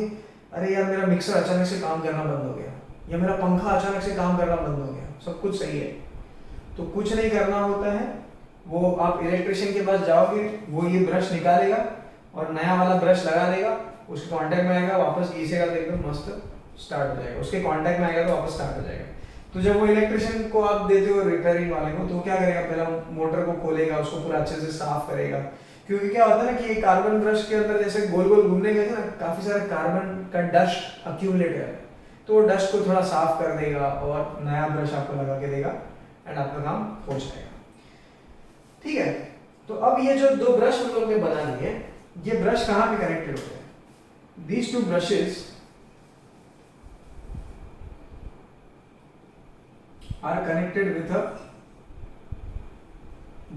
अरे यार मेरा मिक्सर अचानक से काम करना बंद हो गया, या मेरा पंखा अचानक से काम करना बंद हो गया, सब कुछ सही है। तो कुछ नहीं करना होता है, वो आप इलेक्ट्रिशियन के पास जाओगे, वो ये ब्रश निकालेगा और नया वाला ब्रश लगा देगा, उसके कांटेक्ट में आएगा, वापस घिसेगा तो एकदम मस्त स्टार्ट हो जाएगा, उसके कांटेक्ट में आएगा तो वापस स्टार्ट हो जाएगा। तो जब वो इलेक्ट्रिशियन को आप देते हो रिपेयरिंग वाले को, तो क्या करेगा, पहला मोटर को खोलेगा, उसको पूरा अच्छे से साफ करेगा, क्योंकि क्या होता है ना कि ये कार्बन ब्रश के अंदर जैसे गोल गोल घूमने गए थे ना, काफी सारा कार्बन का डस्ट अक्यूमुलेट है, तो वो डस्ट को थोड़ा साफ कर देगा और नया ब्रश आपको लगा के देगा एंड आपका काम हो जाएगा। ठीक है, तो अब ये जो दो ब्रश हम लोगों ने बना लिए, ये ब्रश कहाँ पे कनेक्टेड होते हैं? These two brushes are connected with a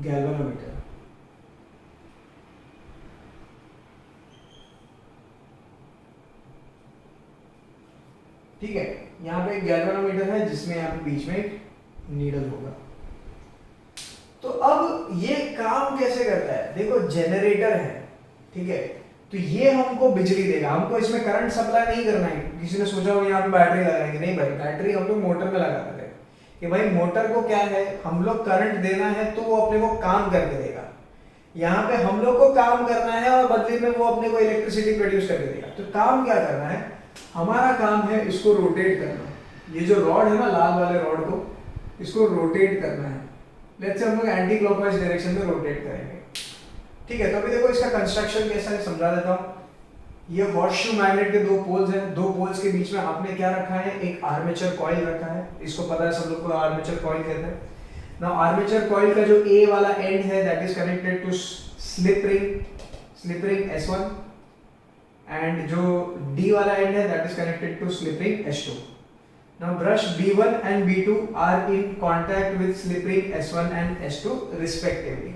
galvanometer. ठीक है, यहाँ पे एक गैल्वेनोमीटर है जिसमें यहाँ पे बीच में एक नीडल होगा। तो अब ये काम कैसे करता है? देखो जेनरेटर है, ठीक है, तो ये हमको बिजली देगा, हमको इसमें करंट सप्लाई नहीं करना है। किसी ने सोचा हो यहाँ पे बैटरी लगाएंगे, नहीं भाई, बैटरी हम लोग मोटर में लगा देते हैं कि भाई मोटर को क्या है, हम लोग करंट देना है तो वो अपने को काम करके देगा। यहाँ पे हम लोग को काम करना है और बदले में वो अपने को इलेक्ट्रिसिटी प्रोड्यूस करके देगा। तो काम क्या करना है, हमारा काम है इसको रोटेट करना। ये जो रॉड है ना, लाल वाले रॉड को, इसको रोटेट करना है। लेट्स से हम लोग एंटी क्लॉकवाइज डायरेक्शन में रोटेट करेंगे। ठीक है, तो अभी देखो इसका कंस्ट्रक्शन कैसा है, समझा देता हूँ। ये हॉर्सशू मैग्नेट के दो पोल्स हैं, दो पोल्स के बीच में आपने क्या रखा है, एक आर्मेचर कॉइल रखा है। इसको पता है सब लोग को आर्मेचर कॉइल कहते हैं ना। आर्मेचर कॉइल का जो ए वाला एंड है that is connected to slip ring S1, and जो डी वाला एंड है that is connected to slip ring S2। Now brush B1 and B2 are in contact with slip ring S1 and S2 respectively.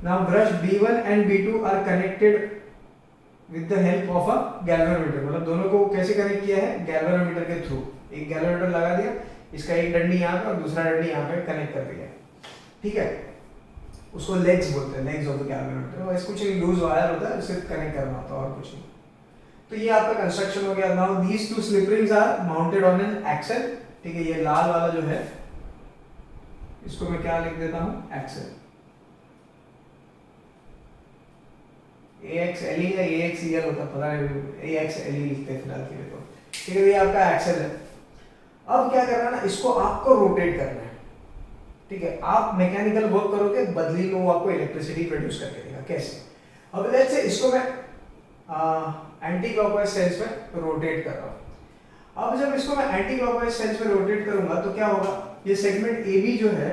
Now brush B1 and B2 are connected with the help of a galvanometer। मतलब दोनों को कैसे connect किया है, galvanometer के through. एक galvanometer लगा दिया, इसका एक डंडी यहाँ पे और दूसरा डंडी यहाँ पे कनेक्ट कर दिया। ठीक है, उसको लेग्स बोलते हैं, लेग्स ऑफ द कैलकुलेटर। वैसे कुछ नहीं, लूज वायर होता है, उसे कनेक्ट करना होता है और कुछ नहीं। तो ये आपका कंस्ट्रक्शन हो गया। Now these two slip rings are mounted on an axle. ठीक है, ये लाल वाला जो है इसको मैं क्या लिख देता हूं, एक्सेल। AXLE या AXEL होता पता नहीं, AXLE लिखते हैं फिलहाल के लिए तो। ठीक है, ये आपका एक्सेल है। अब क्या करना है ना, इसको आपको रोटेट करना है। ठीक है, आप मैकेनिकल वर्क करोगे, बदली में वो आपको इलेक्ट्रिसिटी प्रोड्यूस करके देगा। कैसे? अब लेट्स से इसको मैं एंटी क्लॉकवाइज सेंस में रोटेट कर रहा हूं। अब जब इसको मैं एंटी क्लॉकवाइज सेंस में रोटेट करूंगा तो क्या होगा, ये सेगमेंट AB जो है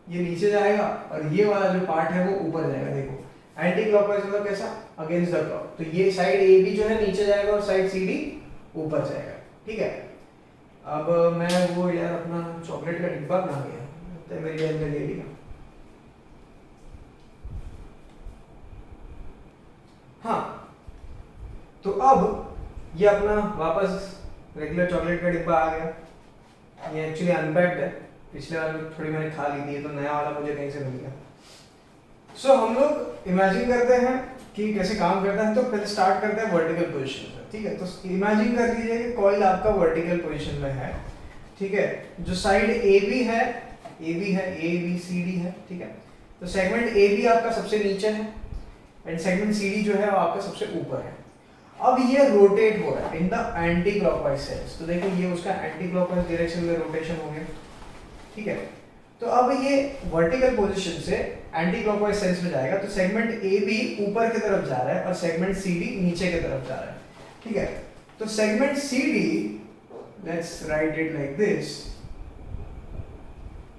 ये नीचे जाएगा और ये वाला जो पार्ट है वो ऊपर जाएगा। देखो एंटी क्लॉकवाइज मतलब कैसा, अगेंस्ट द क्लॉक। तो ये साइड AB जो है नीचे जाएगा और साइड CD ऊपर जाएगा। ठीक है, अब मैं वो यार अपना चॉकलेट का डिब्बा बना गया तो मेरी बहन ने ले लिया। हाँ, तो अब ये अपना वापस रेगुलर चॉकलेट का डिब्बा आ गया। ये एक्चुअली अनपैक्ड है, पिछले वाले थोड़ी मैंने खा ली थी, तो नया वाला मुझे कहीं से मिल गया। सो हम लोग इमेजिन करते हैं कि कैसे काम करता है। तो पहले स्टार्ट करते हैं वर्टिकल पोजीशन से। ठीक है, तो इमेजिन कर लीजिए कि कॉइल आपका वर्टिकल पोजीशन में है। ठीक है, जो साइड AB है, ABCD है। ठीक है, तो सेगमेंट AB आपका सबसे नीचे है एंड सेगमेंट CD जो है वो आपका सबसे ऊपर है। अब ये रोटेट हो रहा है in the anti clockwise sense. तो देखो ये उसका एंटी क्लॉकवाइज डायरेक्शन में रोटेशन हो गया। ठीक है, तो अब ये वर्टिकल पोजीशन से एंटी क्लॉकवाइज सेंस में जाएगा। तो सेगमेंट AB ऊपर की तरफ जा रहा है और सेगमेंट CD नीचे की तरफ जा रहा है। ठीक है, तो segment CD, let's write it like this,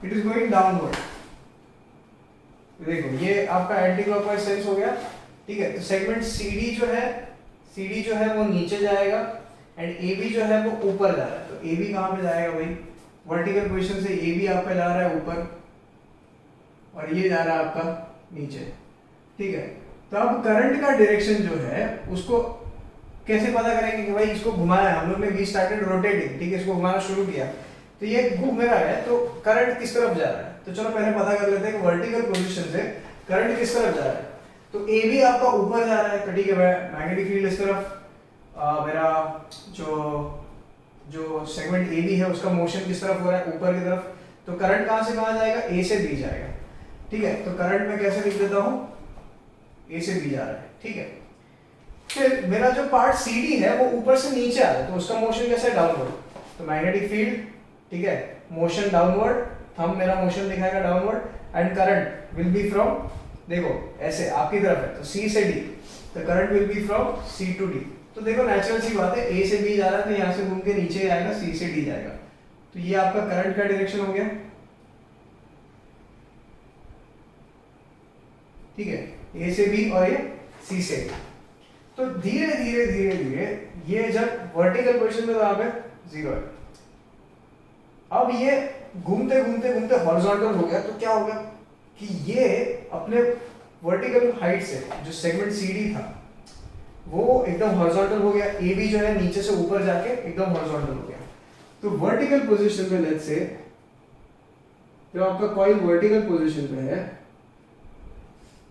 it is going downward. देखो ये आपका एंटी क्लॉकवाइज सेंस हो गया। ठीक है, तो सेगमेंट CD जो है वो नीचे जाएगा एंड AB जो है वो ऊपर जा रहा है। तो AB कहां पे जाएगा भाई, वर्टिकल पोजीशन से AB आपका जा रहा है ऊपर और ये जा रहा है आपका नीचे। ठीक है, तो अब करंट का डायरेक्शन जो है उसको कैसे पता करेंगे कि भाई इसको घुमाया है हम लोग ने, वी स्टार्टेड रोटेटिंग। ठीक है, इसको घुमाना शुरू किया तो ये घूम रहा है, तो करंट किस तरफ जा रहा है। तो चलो पहले पता कर लेते हैं कि वर्टिकल पोजीशन से करंट किस तरफ जा रहा है। तो AB आपका ऊपर जा रहा है। तो ठीक है, मैग्नेटिक फील्ड इस तरफ, मेरा जो सेगमेंट AB है उसका मोशन किस तरफ हो रहा है, ऊपर की तरफ। तो करंट कहां से कहां जाएगा, A से B जाएगा। ठीक है, तो करंट में कैसे लिख देता हूं, A से B जा रहा है। ठीक है, फिर मेरा जो पार्ट CD है वो ऊपर से नीचे आ रहा है, तो उसका मोशन कैसा है, डाउनवर्ड। तो मैग्नेटिक फील्ड, ठीक है, मोशन डाउनवर्ड, थंब मेरा मोशन दिखाएगा downward and current will be from, देखो ऐसे आपकी तरफ है तो C से D, तो current will be from C to D। तो देखो नेचुरल सी बात है, A से B जा रहा है तो यहाँ से घूम के नीचे आएगा, C से D जाएगा। तो ये आपका करंट का डायरेक्शन हो गया। ठीक है, A से B और ये C से D। तो धीरे धीरे धीरे धीरे ये जब वर्टिकल पोजीशन में यहाँ पे 0 है, अब ये घूमते घूमते घूमते हॉरिजॉन्टल हो गया। तो क्या हो गया कि ये अपने वर्टिकल हाइट से जो सेगमेंट CD था वो एकदम हॉरिजॉन्टल हो गया। AB जो है नीचे से ऊपर जाके एकदम हॉरिजॉन्टल हो गया। तो वर्टिकल पोजीशन में लेट्स से जब आपका कॉइल वर्टिकल पोजीशन पे है,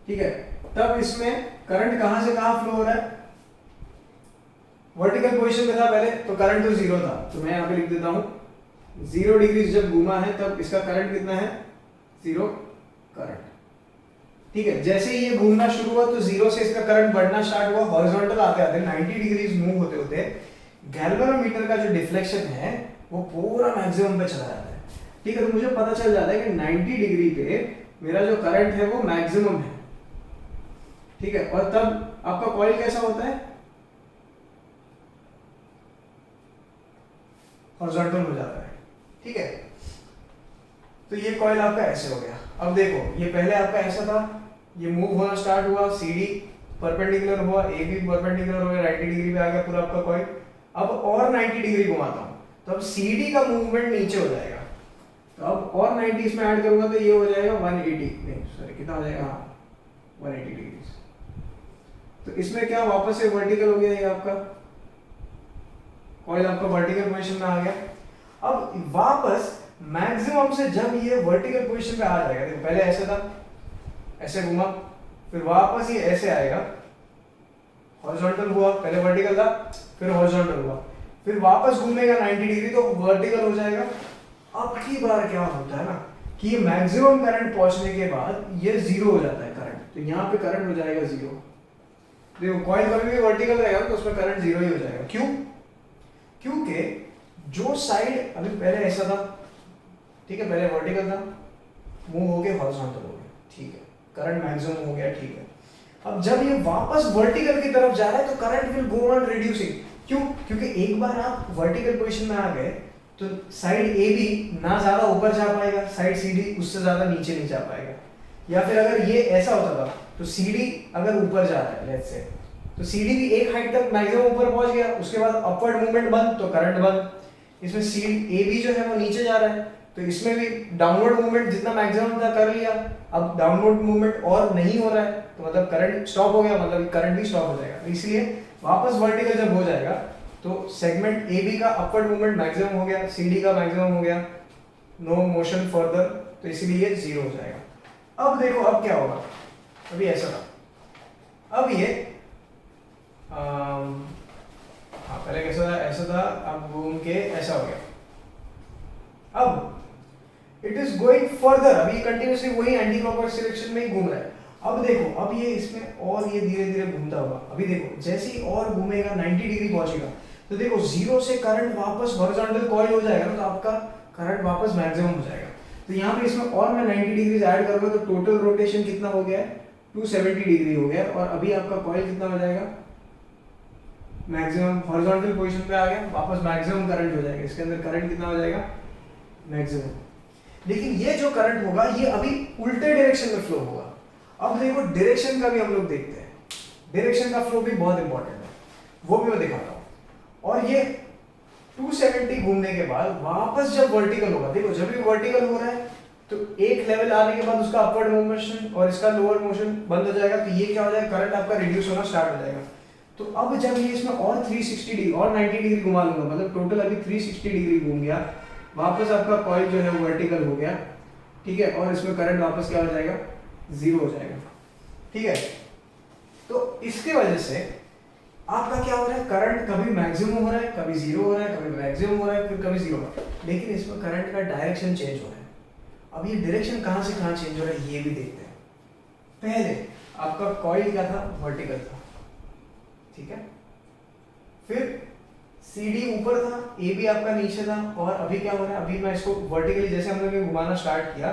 ठीक है, तब इसमें करंट कहां से कहां फ्लो हो रहा है, वर्टिकल पोजीशन में था पहले तो करंट तो 0 था। तो मैं यहां पे लिख देता हूं 0 डिग्री जब घूमा है तब इसका करंट कितना है, 0 करंट। ठीक है, जैसे ही ये घूमना शुरू हुआ तो 0 से इसका करंट बढ़ना स्टार्ट हुआ, हॉरिजॉन्टल आते आते 90 डिग्रीज मूव होते होते गैल्वेनोमीटर का जो डिफ्लेक्शन है वो पूरा मैक्सिमम पे चला जाता है। ठीक है, तो मुझे पता चल जाता है कि 90 डिग्री पे मेरा जो करंट है वो मैक्सिमम है। ठीक है, और तब आपका कॉइल कैसा होता है, हॉरिजॉन्टल हो जाता है। ठीक है, तो ये कॉइल आपका ऐसे हो गया। अब देखो ये पहले आपका ऐसा था, ये मूव होना स्टार्ट हुआ, CD परपेंडिकुलर हुआ, AB परपेंडिकुलर हो गया, 90 डिग्री पे आ गया पूरा आपका कॉइल। अब और 90 डिग्री घुमाता हूं तो अब CD का मूवमेंट नीचे हो जाएगा। तो अब और 90 इसमें ऐड करूंगा तो ये हो जाएगा 180, नहीं सॉरी कितना हो जाएगा, हाँ 180 डिग्री। तो इसमें क्या वापस से वर्टिकल हो गया, ये आपका कॉइल आपका वर्टिकल पोजीशन में आ गया। अब वापस मैक्सिमम से जब ये वर्टिकल पोजीशन पे आ जाएगा, देखो पहले ऐसा था, ऐसे घूमा, फिर वापस ये ऐसे आएगा, हॉरिजॉन्टल हुआ, पहले वर्टिकल था फिर हॉरिजॉन्टल हुआ, फिर वापस घूमेगा 90 डिग्री तो वर्टिकल हो जाएगा। अब की बार क्या होता है ना कि ये मैक्सिमम करंट पहुंचने के बाद ये जीरो हो जाता है करंट, तो यहाँ पे करंट हो जाएगा जीरो। देखो कॉइल कभी भी वर्टिकल रहेगा तो उसमें करंट जीरो ही हो जाएगा। क्यों? क्योंकि जो साइड अभी पहले ऐसा था, ठीक है, पहले वर्टिकल था, मूव हो गया हॉरिजॉन्टल हो गया, ठीक है, करंट मैक्सिमम हो गया, ठीक है। अब जब ये वापस वर्टिकल की तरफ जा रहा है तो current will go on reducing. क्यों? क्योंकि एक बार आप वर्टिकल पोजीशन में आ गए तो साइड ए बी ना ज्यादा ऊपर जा पाएगा, साइड सी डी उससे ज्यादा नीचे नहीं जा पाएगा। या फिर अगर ये ऐसा होता था तो सी डी अगर ऊपर जा रहा है लेट्स से, तो सी डी भी एक हाइट तक मैक्सिमम ऊपर पहुंच गया, उसके बाद अपवर्ड मूवमेंट बंद तो करंट बंद। इसमें सी ए बी जो है वो नीचे जा रहा है तो इसमें भी डाउनवर्ड मूवमेंट जितना मैक्सिमम था कर लिया, अब डाउनवर्ड मूवमेंट और नहीं हो रहा है तो मतलब करंट स्टॉप हो गया, मतलब करंट भी स्टॉप हो जाएगा। तो इसलिए वापस वर्टिकल जब हो जाएगा तो सेगमेंट ए बी का अपवर्ड मूवमेंट मैक्सिमम हो गया, सी डी का मैक्सिमम हो गया, नो मोशन फर्दर, तो इसलिए ये जीरो हो जाएगा। अब देखो अब क्या होगा, अभी ऐसा था, अब ये हाँ पहले कैसा था, ऐसा था, अब घूम के ऐसा हो गया। अब इट इज गोइंग फर्दर, अभी कंटिन्यूसली वही एंटी क्लॉकवाइज डायरेक्शन में ही घूम रहा है। अब देखो अब ये इसमें और ये धीरे धीरे घूमता होगा, अभी देखो जैसे ही और घूमेगा 90 डिग्री पहुंचेगा तो देखो जीरो से करंट वापस हॉरिजॉन्टल कॉइल हो जाएगा ना, तो आपका करंट वापस मैक्सिमम हो जाएगा। तो यहाँ पे इसमें और मैं 90 डिग्री ऐड करूंगा तो टोटल रोटेशन कितना हो गया है, 270 डिग्री हो गया, और अभी आपका कॉइल कितना हो जाएगा, मैक्सिमम हॉरिजॉन्टल पोजीशन पे आ गया, वापस मैक्सिमम करंट हो जाएगा, इसके अंदर करंट कितना हो जाएगा, मैक्सिमम। लेकिन ये जो करंट होगा ये अभी उल्टे डायरेक्शन में फ्लो होगा। अब देखो डायरेक्शन का भी हम लोग देखते हैं, डायरेक्शन का फ्लो भी बहुत इंपॉर्टेंट है, वो भी मैं दिखाता हूँ। और ये 270 घूमने के बाद वापस जब वर्टिकल होगा, देखो जब भी वर्टिकल हो रहा है तो एक लेवल आने के बाद उसका अपवर्ड मोशन और इसका लोअर मोशन बंद हो जाएगा, तो ये क्या हो जाएगा, करंट आपका रिड्यूस होना स्टार्ट हो जाएगा। तो अब जब ये इसमें और 360 डिग्री और 90 डिग्री घुमा लूंगा, मतलब टोटल अभी 360 डिग्री घूम गया, वापस आपका कॉइल जो है वर्टिकल हो गया, ठीक है, और इसमें करंट वापस क्या हो जाएगा, जीरो हो जाएगा, ठीक है। तो इसके वजह से आपका क्या हो रहा है, करंट कभी मैक्सिमम हो रहा है, कभी जीरो हो रहा है, कभी मैक्सिमम हो रहा है, फिर कभी जीरो हो रहा है, लेकिन इसमें करंट का डायरेक्शन चेंज हो रहा है। अब ये डायरेक्शन कहां से कहां चेंज हो रहा है ये भी देखते हैं। पहले आपका कॉइल क्या था, वर्टिकल था, ठीक है, फिर CD ऊपर था, AB आपका नीचे था, और अभी क्या हो रहा है, अभी मैं इसको वर्टिकली जैसे हम लोग घुमाना स्टार्ट किया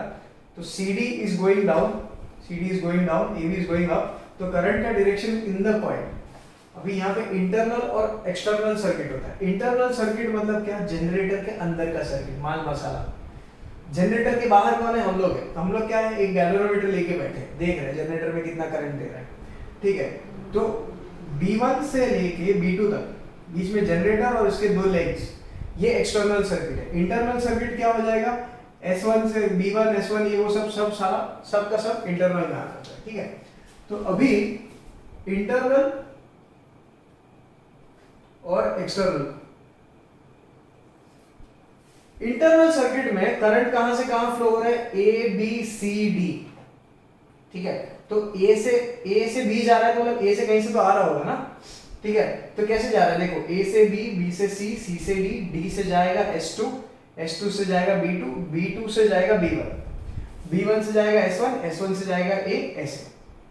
तो CD is going down, AB is going up, तो करंट का डायरेक्शन इन द कॉइल। अभी यहाँ पे इंटरनल और एक्सटर्नल सर्किट होता है। इंटरनल सर्किट मतलब क्या, जनरेटर के अंदर का सर्किट, माल मसाला। जनरेटर के बाहर कौन है, हम लोग है, हम लोग क्या है, एक गैल्वेनोमीटर लेके बैठे देख रहे हैं जनरेटर में कितना करंट दे रहा है, ठीक है। तो B1 से लेके B2 तक बीच में जनरेटर और इसके दो लेग्स, ये एक्सटर्नल सर्किट है। इंटरनल सर्किट क्या हो जाएगा, S1 से B1 S1 ये वो सब सारा सब का सब इंटरनल में आ जाता है, ठीक है। तो अभी इंटरनल और एक्सटर्नल, इंटरनल सर्किट में करंट कहां से कहां फ्लो हो रहा है, A B C D, ठीक है। तो A से B जा रहा है तो मतलब A से कहीं से तो आ रहा होगा ना, ठीक है। तो कैसे जा रहा है, देखो A से B, B से C, C से D, D से जाएगा S2, S2 से जाएगा B2, B2 से जाएगा B1, B1 से जाएगा S1, S1 से जाएगा A, ऐसे,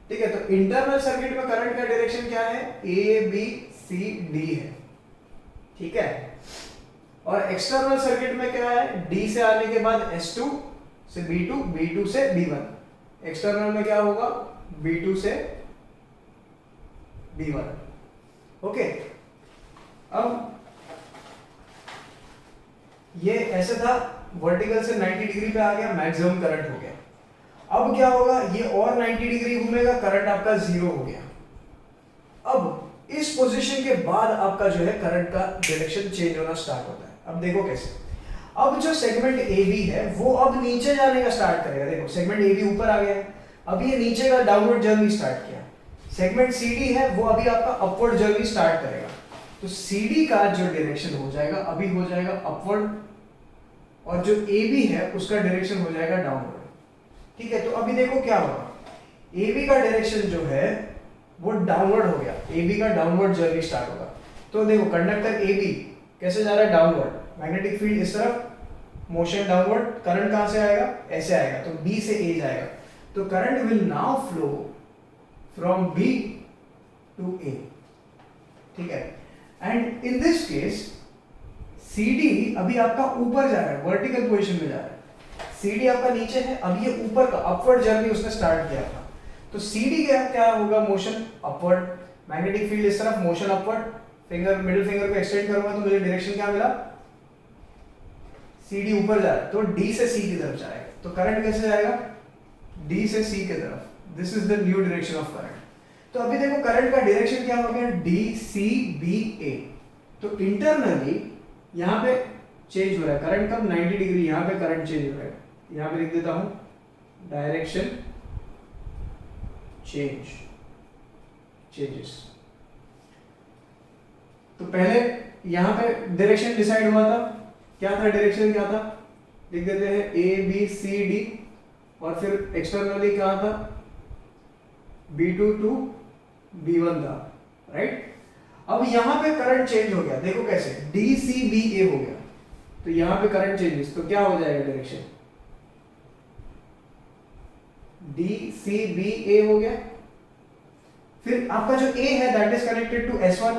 ठीक है। तो इंटरनल सर्किट में करंट का डायरेक्शन क्या है, A B C D है, ठीक है। और एक्सटर्नल सर्किट में क्या है, D से आने के बाद S2 से B2, B2 से B1, एक्सटर्नल में क्या होगा, B2 से B1, ओके। अब ये ऐसे था, वर्टिकल से 90 डिग्री पे आ गया, मैक्सिमम करंट हो गया। अब क्या होगा, ये और 90 डिग्री घूमेगा, करंट आपका जीरो हो गया। अब इस पोजीशन के बाद आपका जो है करंट का डायरेक्शन चेंज होना स्टार्ट होता है। अब देखो कैसे, अब जो सेगमेंट AB है वो अब नीचे जाने का स्टार्ट करेगा। देखो सेगमेंट AB ऊपर आ गया है, अभी ये नीचे का डाउनवर्ड जर्नी स्टार्ट किया। सेगमेंट CD है वो अभी आपका अपवर्ड जर्नी स्टार्ट करेगा। तो CD का जो डायरेक्शन हो जाएगा अभी हो जाएगा अपवर्ड, और जो AB है उसका डायरेक्शन हो जाएगा डाउनवर्ड, ठीक है। तो अभी देखो क्या होगा, ए बी का डायरेक्शन जो है वो डाउनवर्ड हो गया, ए बी का डाउनवर्ड जर्नी स्टार्ट होगा। तो देखो कंडक्टर ए बी कैसे जा रहा है, डाउनवर्ड, मैग्नेटिक फील्ड इस तरफ, मोशन डाउनवर्ड, करंट कहां से आएगा, ऐसे आएगा, तो बी से ए जाएगा। तो current will now flow from B to A, ठीक है। And in this case C D अभी आपका ऊपर जा रहा है, वर्टिकल पोजीशन में जा रहा है, सी डी आपका नीचे है, अब ये ऊपर का अपवर्ड जर्नी उसने स्टार्ट किया था। तो सी डी क्या होगा, मोशन अपवर्ड, मैग्नेटिक फील्ड इस तरफ, motion upward, finger middle finger को एक्सटेंड करूंगा तो मुझे डायरेक्शन क्या मिला, सी डी ऊपर जा रहा है, तो डी से सी की तरफ जाएगा। तो करंट कैसे जाएगा, डी से सी की तरफ। This is the new direction of current. तो अभी देखो करंट का डायरेक्शन क्या हो गया, डी सी बी ए। तो इंटरनली यहां पे चेंज हो रहा है करंट, कब 90 डिग्री यहां पे करंट चेंज हो रहा है। यहां पे लिख देता हूं डायरेक्शन चेंजेस। तो पहले यहां पे डायरेक्शन डिसाइड हुआ था, क्या था डायरेक्शन, क्या था, लिख देते हैं ए बी सी डी, और फिर एक्सटर्नली क्या था, B2 टू B1 था, राइट। अब यहां पे करंट चेंज हो गया, देखो कैसे, DCBA हो गया, तो यहां पे करंट चेंजेस, तो क्या हो जाएगा डायरेक्शन, DCBA हो गया। फिर आपका जो A है that is connected to S1,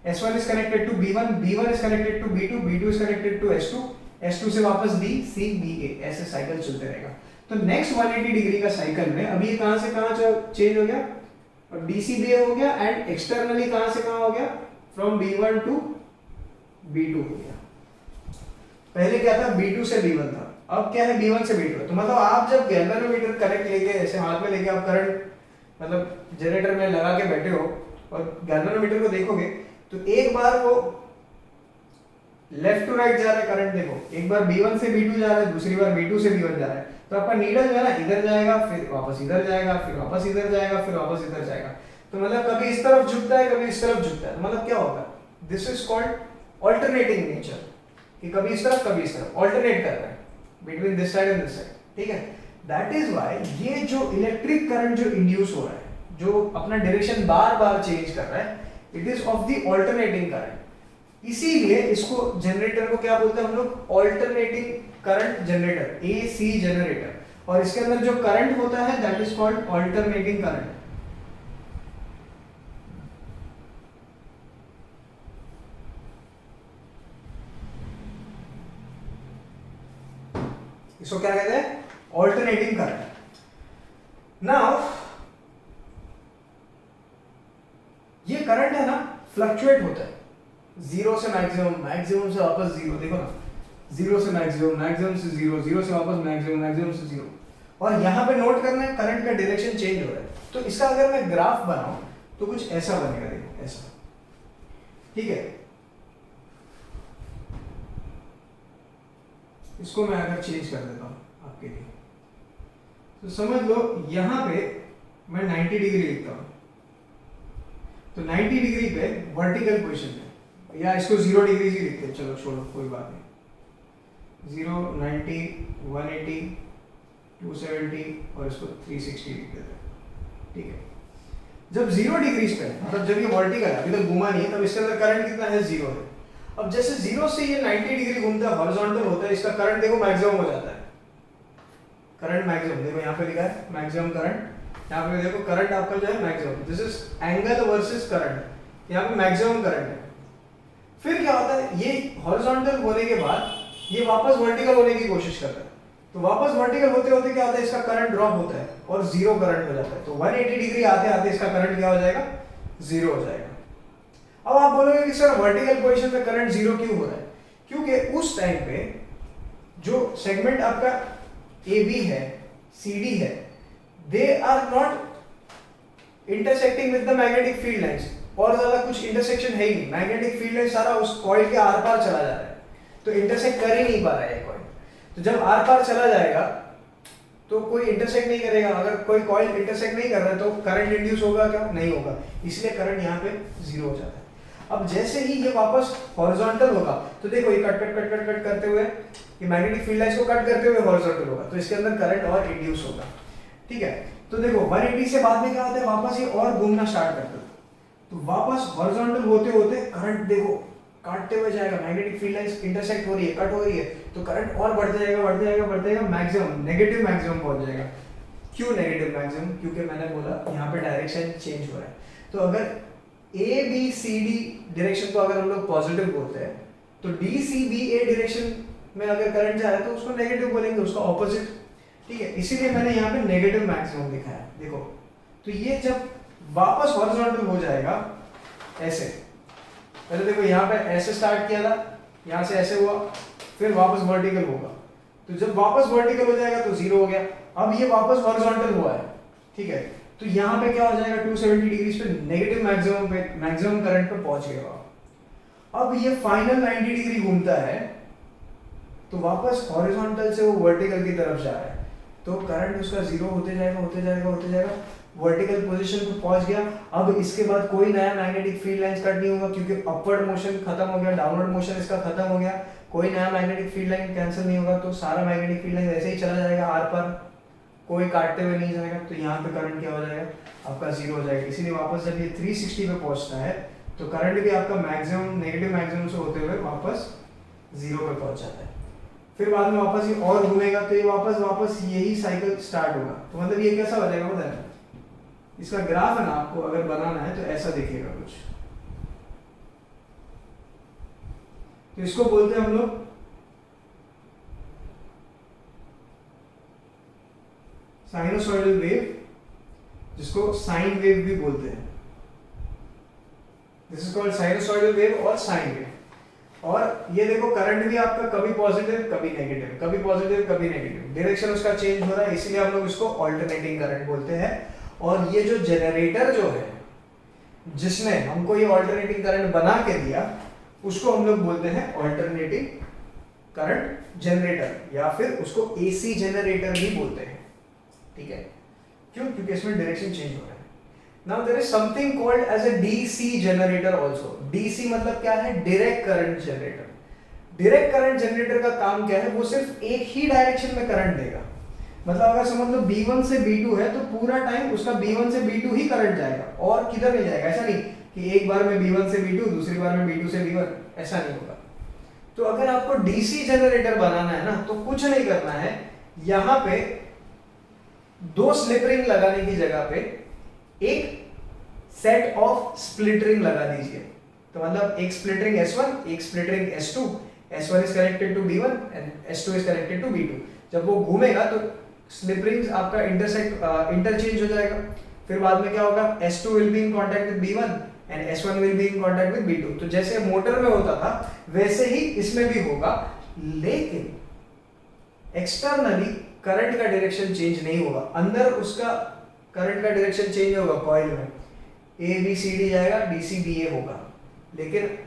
S1 is connected to B1, B1 is connected to B2, B2 is connected to S2, S2 से वापस DCBA, ऐसे साइकिल चलते रहेगा। तो नेक्स्ट 180 डिग्री का साइकिल में अभी ये कहां से कहां चेंज हो गया, और DCBA हो गया, एंड एक्सटर्नली कहां से कहां हो गया, फ्रॉम B1 टू B2 हो गया। पहले क्या था, B2 से B1 था, अब क्या है, B1 से B2। तो मतलब आप जब गैल्वेनोमीटर कनेक्ट लेके ऐसे हाथ में लेके आप करंट मतलब जनरेटर में लगा के बैठे हो और गैल्वेनोमीटर को देखोगे तो एक बार वो लेफ्ट टू राइट जा रहा है करंट, देखो एक बार B1 से B2 जा रहा है, दूसरी बार B2 से B1 जा रहा है। तो आपका नीडल जो है ना इधर जाएगा, फिर वापस इधर जाएगा, फिर वापस इधर जाएगा, फिर वापस इधर जाएगा। तो मतलब कभी इस तरफ झुकता है, कभी इस तरफ झुकता है। तो मतलब क्या होगा, this is called alternating nature, कि कभी इस तरफ कभी इस तरफ ऑल्टरनेट कर रहा है between this side and this side, ठीक है। दैट इज व्हाई ये जो इलेक्ट्रिक करंट जो इंड्यूस हो रहा है, जो अपना डायरेक्शन बार बार चेंज कर रहा है, it is of the alternating current. इसीलिए इसको जनरेटर को क्या बोलते हैं हम लोग, alternating current generator, AC generator. और इसके अंदर जो करंट होता है that is called alternating current. इसको क्या कहते हैं, ऑल्टरनेटिंग करंट। नाउ ये करंट है ना फ्लक्चुएट होता है, जीरो से मैक्सिमम, मैक्सिमम से वापस जीरो, देखो ना, जीरो से मैक्सिमम, मैक्सिमम से जीरो, जीरो से वापस मैक्सिमम, मैक्सिमम से जीरो। और यहां पे नोट करना है करंट का डायरेक्शन चेंज हो रहा है। तो इसका अगर मैं ग्राफ बनाऊं तो कुछ ऐसा बनेगा, देखो ऐसा, ठीक है। इसको मैं अगर चेंज कर देता हूं आपके लिए, तो समझ लो यहां पे मैं 90 डिग्री लिखता हूं, तो 90 डिग्री पे वर्टिकल पोजीशन में, या इसको 0 डिग्री ही लिखते हैं, चलो छोड़ो कोई बात नहीं, 0, 90, 180, 270 और इसको 360 लिख देते हैं, ठीक है। जब 0 डिग्री पे, मतलब जब ये वर्टिकल है, अभी तक घुमा नहीं है, तब इसके अंदर करंट कितना है, 0 है। अब जैसे 0 से ये 90 डिग्री घूमता है, हॉरिजॉन्टल होता है, इसका करंट देखो मैक्सिमम हो जाता है, करंट मैक्सिमम, देखो यहाँ पे लिखा है मैक्सिमम करंट, यहाँ पे देखो करंट आपका जो है maximum, this is angle versus current, यहाँ पे मैक्सिमम करंट है। फिर क्या होता है, ये हॉरिजॉन्टल होने के बाद ये वापस वर्टिकल होने की कोशिश करता है, तो वापस वर्टिकल होते होते क्या होता है, इसका करंट ड्रॉप होता है और 0 करंट हो जाता है। तो 180 डिग्री आते आते इसका करंट क्या हो जाएगा, 0 हो जाएगा। अब आप बोलोगे कि सर वर्टिकल पोजीशन में करंट 0 क्यों हो रहा है, क्योंकि उस टाइम पे जो सेगमेंट आपका AB है, CD है, they are not intersecting with the magnetic field lines, और ज्यादा कुछ इंटरसेक्शन है ही नहीं, मैग्नेटिक फील्ड लाइन सारा उस कॉइल के आर पार चला जा रहा है, तो इंटरसेक्ट कर ही नहीं पा रहा है कॉइल। तो जब आर पार चला जाएगा तो कोई इंटरसेक्ट नहीं करेगा, अगर कोई कॉइल इंटरसेक्ट नहीं कर रहा है तो करंट इंड्यूस होगा क्या, नहीं होगा, इसलिए करंट यहाँ पे 0 हो जाता है। अब जैसे ही ये वापस हॉरिजॉन्टल होगा, तो देखो ये cut cut cut cut cut करते हुए, ये मैग्नेटिक फील्ड लाइंस को कट करते हुए हॉरिजॉन्टल होगा, तो इसके अंदर करंट और इंड्यूस होगा, ठीक है। तो देखो 180 से बाद में क्या होता है, वापस ये और घूमना स्टार्ट करता है, तो वापस हॉरिजॉन्टल होते होते करंट देखो काटते हुए जाएगा, मैग्नेटिक फील्ड लाइंस इंटरसेक्ट हो रही है, कट हो रही है, तो करंट और बढ़ जाएगा बढ़ जाएगा बढ़ जाएगा, मैक्सिमम नेगेटिव मैक्सिमम पहुंच जाएगा। क्यों नेगेटिव मैक्सिमम? क्योंकि मैंने बोला यहाँ पे डायरेक्शन चेंज हो रहा है। तो अगर A B C D direction को अगर हम लोग पॉजिटिव बोलते हैं, तो D C B A direction में अगर करंट जा रहा है तो उसको नेगेटिव बोलेंगे, उसका ऑपोजिट। ठीक है, इसीलिए मैंने यहाँ पे नेगेटिव मैक्सिमम दिखाया। देखो तो ये जब वापस हॉरिजॉन्टल हो जाएगा ऐसे, पहले देखो यहाँ पे ऐसे स्टार्ट किया था, यहाँ से ऐसे हुआ, फिर वापस वर्टिकल होगा, तो जब वापस वर्टिकल हो जाएगा तो जीरो हो गया। अब ये वापस हॉरिजॉन्टल हुआ है, ठीक है, तो यहाँ पे क्या हो जाएगा, 270 डिग्री पे नेगेटिव मैक्सिमम पे, मैक्सिमम करंट पे पहुंच गया। अब ये फाइनल 90 डिग्री घूमता है, तो वापस हॉरिजॉन्टल से वो वर्टिकल की तरफ जा रहा है, तो करंट उसका जीरो होते जाएगा होते जाएगा होते जाएगा, वर्टिकल पोजीशन पे पहुंच गया। अब इसके बाद कोई नया मैग्नेटिक फील्ड लाइंस कट नहीं होगा, क्योंकि अपवर्ड मोशन खत्म हो गया, डाउनवर्ड मोशन इसका खत्म हो गया, कोई नया मैग्नेटिक फील्ड लाइन कैंसिल नहीं होगा, तो सारा मैग्नेटिक फील्ड लाइन ऐसे ही चला जाएगा आर पर, कोई काटते हुए नहीं जाएगा। तो यहाँ पे करंट क्या हो जाएगा, आपका जीरो हो जाएगा। इसीलिए वापस जब ये 360 पे पहुंचता है तो करंट भी आपका मैक्सिमम नेगेटिव मैक्सिमम से होते हुए वापस जीरो पे पहुंच जाता है। फिर बाद में वापस ये और घूमेगा, तो ये वापस यही साइकिल स्टार्ट होगा। तो मतलब ये कैसा हो जाएगा पता है, इसका ग्राफ है ना, आपको अगर बनाना है तो ऐसा दिखेगा कुछ, तो इसको बोलते हैं हम लोग साइनोसॉइडल वेव, जिसको साइन वेव भी बोलते हैं। This is called sinusoidal wave और साइन वेव। और ये देखो करंट भी आपका कभी पॉजिटिव कभी नेगेटिव, कभी पॉजिटिव कभी नेगेटिव, डायरेक्शन उसका चेंज हो रहा है, इसीलिए हम लोग इसको ऑल्टरनेटिंग करंट बोलते हैं। और ये जो जनरेटर जो है, जिसने हमको ये ऑल्टरनेटिंग करंट बना के दिया, उसको हम लोग बोलते हैं ऑल्टरनेटिंग करंट जनरेटर, या फिर उसको एसी जनरेटर भी बोलते हैं। ठीक है, क्यों? क्योंकि इसमें डायरेक्शन चेंज हो रहा है। Now there is something called as a DC generator also. DC मतलब क्या है, direct current generator. Direct current generator का काम क्या है, वो सिर्फ एक ही डायरेक्शन में करंट देगा। मतलब अगर समझ लो B1 से B2 है, तो पूरा टाइम उसका B1 से B2 ही करंट जाएगा, और किधर नहीं जाएगा। ऐसा नहीं कि एक बार में B1 से B2, दूसरी बार में B2 से B1, ऐसा नहीं होगा। तो अगर आपको डीसी जनरेटर बनाना है ना, तो कुछ नहीं करना है, यहाँ पे दो स्लिप रिंग लगाने की जगह पे एक सेट ऑफ स्प्लिट रिंग लगा दीजिए। तो मतलब एक स्प्लिट रिंग S1, एक split ring S2, S1 is connected to B1 and S2 is connected to B2। जब वो घूमेगा तो स्लिप रिंग्स आपका इंटरचेंज हो जाएगा। फिर बाद में क्या होगा, S2 will be in contact with B1 and S1 will be in contact with B2। तो जैसे मोटर में होता था वैसे ही इसमें भी होगा, लेकिन एक्सटर्नली करंट का डायरेक्शन चेंज नहीं होगा। अंदर उसका करंट का डायरेक्शन चेंज होगा, कॉइल में ए बी सी डी जाएगा, डी सी बी ए होगा, लेकिन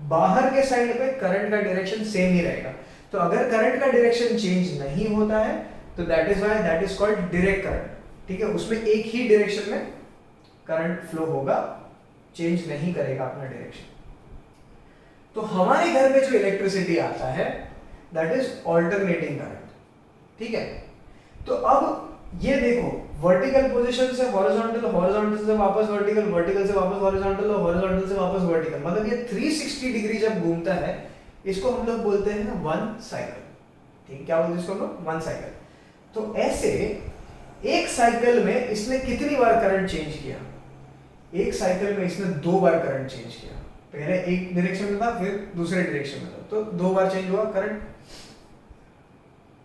बाहर के साइड पे करंट का डायरेक्शन सेम ही रहेगा। तो अगर करंट का डायरेक्शन चेंज नहीं होता है तो that is why that is called direct current. ठीक है, उसमें एक ही डायरेक्शन में करंट फ्लो होगा, चेंज नहीं करेगा अपना डायरेक्शन। तो हमारे घर में जो इलेक्ट्रिसिटी आता है दैट इज ऑल्टरनेटिंग करंट। ठीक है, तो अब ये देखो वर्टिकल पोजीशन से हॉरिजॉन्टल, हॉरिजॉन्टल से वापस वर्टिकल, वर्टिकल से वापस हॉरिजॉन्टल और हॉरिजॉन्टल से वापस वर्टिकल, मतलब ये 360 डिग्री जब घूमता है, इसको हम लोग बोलते हैं वन साइकिल। ठीक है, क्या बोलते हैं इसको हम लोग, वन साइकिल। तो ऐसे एक साइकिल में इसने कितनी बार करंट चेंज किया, एक साइकिल में इसने 2 बार करंट चेंज किया। पहले एक डायरेक्शन में था, फिर दूसरे डायरेक्शन में था, तो 2 बार चेंज हुआ करंट।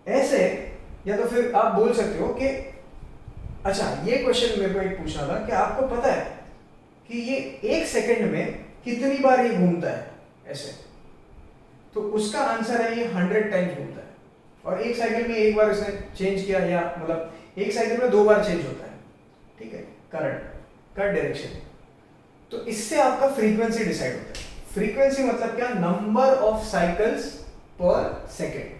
ऐसे, या तो फिर आप बोल सकते हो कि अच्छा, ये क्वेश्चन मेरे को एक पूछना था कि आपको पता है कि ये 1 सेकंड में कितनी बार ये घूमता है ऐसे, तो उसका आंसर है ये 100 टाइम्स घूमता है। और एक साइकिल में एक बार इसने चेंज किया, या मतलब एक साइकिल में 2 बार चेंज होता है। ठीक है, करंट का डायरेक्शन। तो इससे आपका फ्रीक्वेंसी डिसाइड होता है। फ्रीक्वेंसी मतलब क्या, नंबर ऑफ साइकिल्स पर सेकेंड।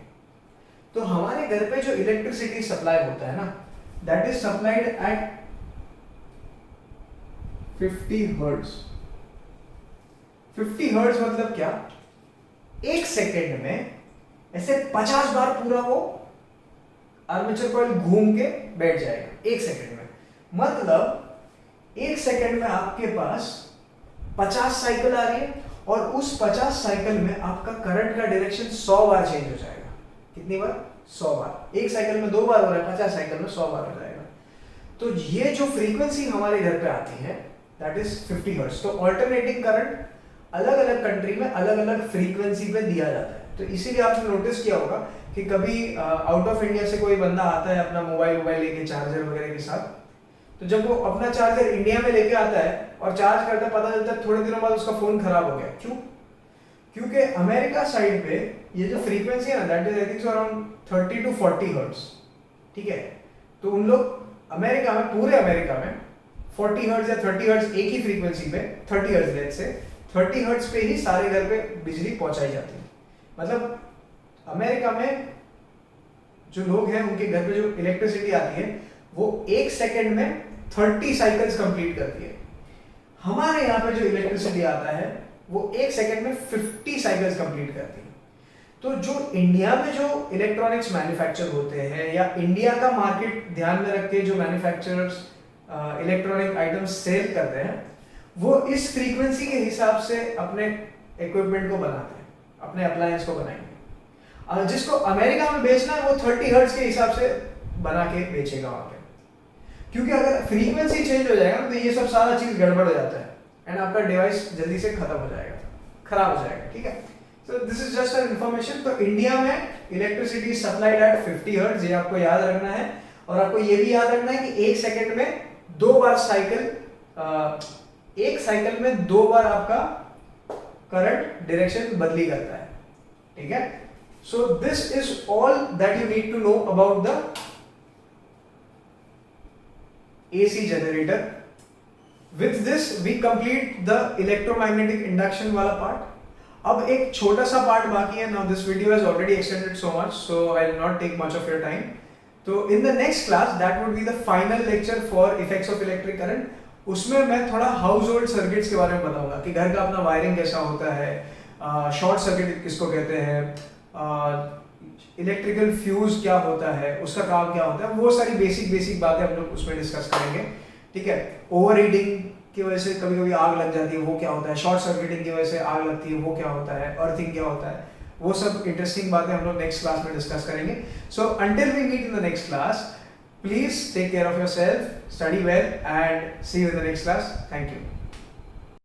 तो हमारे घर पे जो इलेक्ट्रिसिटी सप्लाई होता है ना, that is supplied eight 50 hertz. 50 hertz मतलब क्या, एक सेकेंड में ऐसे 50 बार पूरा वो आर्मेचर कॉइल घूम के बैठ जाएगा एक सेकेंड में। मतलब 1 सेकंड में आपके पास 50 साइकिल आ रही है और उस 50 साइकिल में आपका करंट का डायरेक्शन 100 बार चेंज हो जाएगा। कितनी बार? 100 बार। 1 साइकिल में 2 बार हो रहा है, 50 साइकिल में 100 बार हो जाएगा। तो ये जो फ्रीक्वेंसी हमारे घर पे आती है दैट इज 50 हर्ट्ज। तो ऑल्टरनेटिंग करंट अलग अलग कंट्री में अलग अलग फ्रीक्वेंसी पे दिया जाता है। तो इसीलिए आपने नोटिस किया होगा कि कभी आउट ऑफ इंडिया से कोई बंदा आता है अपना मोबाइल लेके चार्जर वगैरह के साथ, तो जब वो अपना चार्जर इंडिया में लेके आता है और चार्ज करता है, पता चलता है थोड़े दिनों बाद उसका फोन खराब हो गया। क्यों? क्योंकि अमेरिका साइड पे ये जो फ्रीक्वेंसी है ना that is I think around 30 to 40 hertz. ठीक है, तो उन लोग अमेरिका में, पूरे अमेरिका में 40 हर्ट्ज या 30 हर्ट्ज एक ही फ्रीक्वेंसी पे, 30 हर्ट्ज लेट्स से 30 हर्ट्ज पे ही सारे घर पे बिजली पहुंचाई जाती है। मतलब अमेरिका में जो लोग हैं उनके घर पे जो इलेक्ट्रिसिटी आती है वो 1 सेकंड में 30 साइकिल्स कंप्लीट करती है। हमारे यहाँ पे जो इलेक्ट्रिसिटी आता है वो 1 सेकंड में 50 साइकिल्स कंप्लीट करती है। तो जो इंडिया में जो इलेक्ट्रॉनिक्स मैन्युफैक्चर होते हैं या इंडिया का मार्केट ध्यान में रख के जो मैन्युफैक्चरर्स इलेक्ट्रॉनिक आइटम्स सेल करते हैं, वो इस फ्रीक्वेंसी के हिसाब से अपने इक्विपमेंट को बनाते हैं, अपने अप्लायंस को बनाएंगे। जिसको अमेरिका में बेचना है वो 30 हर्ट्ज के हिसाब से बना के बेचेगा वहां पे। क्योंकि अगर फ्रीक्वेंसी चेंज हो जाएगा तो ये सब सारा चीज गड़बड़ हो जाता है एंड आपका डिवाइस जल्दी से खत्म हो जाएगा, खराब हो जाएगा। ठीक है, so this is just an information. तो इंडिया में इलेक्ट्रिसिटी सप्लाइड एट 50 हर्ट्ज, ये आपको याद रखना है। और आपको ये भी याद रखना है कि 1 सेकंड में 2 बार साइकिल, 1 साइकिल में 2 बार आपका करंट डायरेक्शन बदली करता है। ठीक है, so this is all that you need to know about the AC generator. With this we complete the electromagnetic induction वाला part. अब एक छोटा सा पार्ट बाकी है। Now this video has already extended so much, so I will not take much of your time. तो in the next class that would be the final lecture for effects of electric current. उसमें मैं थोड़ा house hold circuits के बारे में बताऊंगा कि घर का अपना वायरिंग कैसा होता है, शॉर्ट सर्किट किसको कहते हैं, इलेक्ट्रिकल फ्यूज क्या होता है, उसका काम क्या होता है, वो सारी बेसिक बातें हम लोग उसमें डिस्कस करेंगे। ठीक है, ओवर हीटिंग की वजह से कभी कभी आग लग जाती है, वो क्या होता है, शॉर्ट सर्किटिंग की वजह से आग लगती है, वो क्या होता है, अर्थिंग क्या होता है, वो सब इंटरेस्टिंग बातें हम लोग नेक्स्ट क्लास में डिस्कस करेंगे। So until we meet in the next class, please take care of yourself, study well and see you in the next class. Thank you.